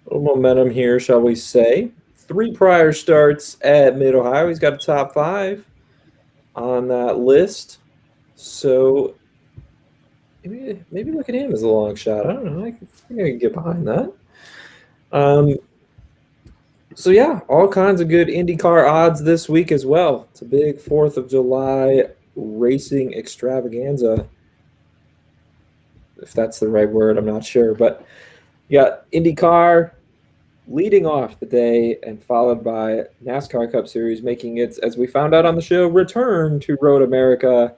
little momentum here, shall we say. 3 prior starts at Mid-Ohio. He's got a top 5 on that list. So maybe look at him as a long shot. I don't know. I think I can get behind that. So, yeah, all kinds of good IndyCar odds this week as well. It's a big 4th of July racing extravaganza, if that's the right word. I'm not sure. But you got IndyCar leading off the day and followed by NASCAR Cup Series, making its, as we found out on the show, return to Road America.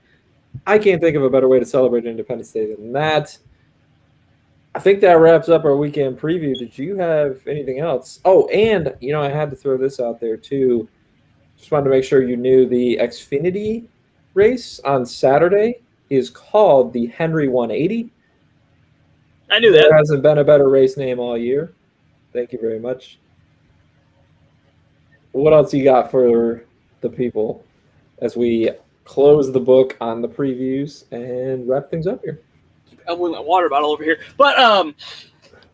I can't think of a better way to celebrate Independence Day than that. I think that wraps up our weekend preview. Did you have anything else? Oh, and, I had to throw this out there, too. Just wanted to make sure you knew the Xfinity race on Saturday is called the Henry 180. I knew that. There hasn't been a better race name all year. Thank you very much. What else you got for the people as we close the book on the previews and wrap things up here? I'm with my water bottle over here. But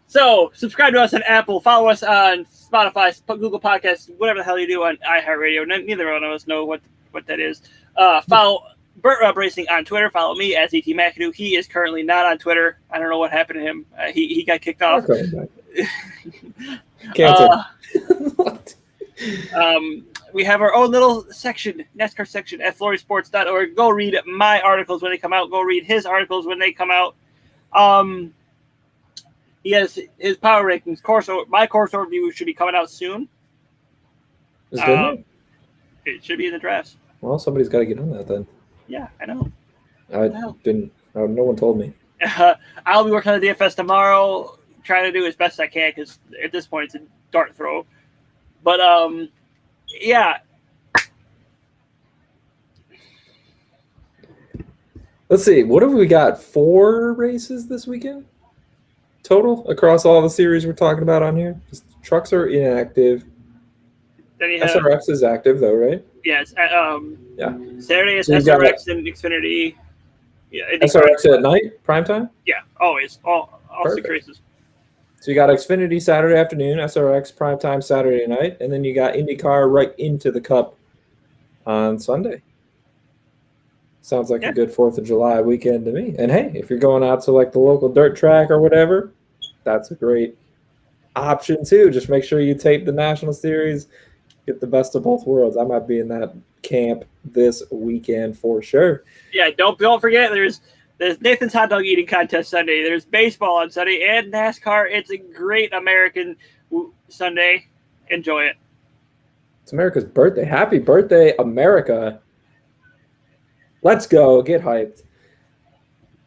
so subscribe to us on Apple, follow us on Spotify, Google Podcasts, whatever the hell you do on iHeartRadio. Neither one of us know what that is. Follow Burt Rub Racing on Twitter. Follow me as ET McAdoo. He is currently not on Twitter. I don't know what happened to him. He got kicked off. Canceled. We have our own little section, NASCAR section at floriesports.org. Go read my articles when they come out. Go read his articles when they come out. He has his power rankings. My course overview should be coming out soon. Is it in there? It should be in the drafts. Well, somebody's got to get on that then. Yeah, I know. No one told me. I'll be working on the DFS tomorrow, trying to do as best I can because at this point it's a dart throw. But yeah. Let's see. What have we got? 4 races this weekend total across all the series we're talking about on here. Just trucks are inactive. Then you have, SRX is active though, right? Yes. Yeah. Saturday is SRX and Xfinity. Yeah. SRX at night, prime time? Yeah, always. All 6 races. So you got Xfinity Saturday afternoon, SRX prime time Saturday night, and then you got IndyCar right into the Cup on Sunday. Sounds like a good 4th of July weekend to me. And hey, if you're going out to like the local dirt track or whatever, that's a great option too. Just make sure you tape the National Series, get the best of both worlds. I might be in that camp this weekend for sure. Yeah, don't forget there's Nathan's hot dog eating contest Sunday. There's baseball on Sunday and NASCAR. It's a great American Sunday. Enjoy it. It's America's birthday. Happy birthday, America. Let's go. Get hyped.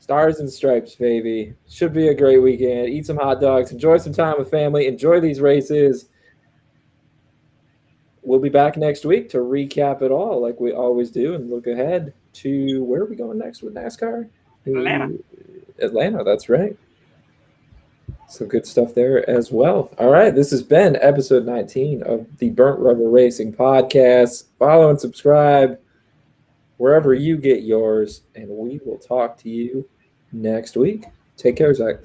Stars and stripes, baby. Should be a great weekend. Eat some hot dogs. Enjoy some time with family. Enjoy these races. We'll be back next week to recap it all like we always do and look ahead to where are we going next with NASCAR? Atlanta, that's right. Some good stuff there as well. All right, this has been episode 19 of the Burnt Rubber Racing Podcast. Follow and subscribe wherever you get yours, and we will talk to you next week. Take care, Zach.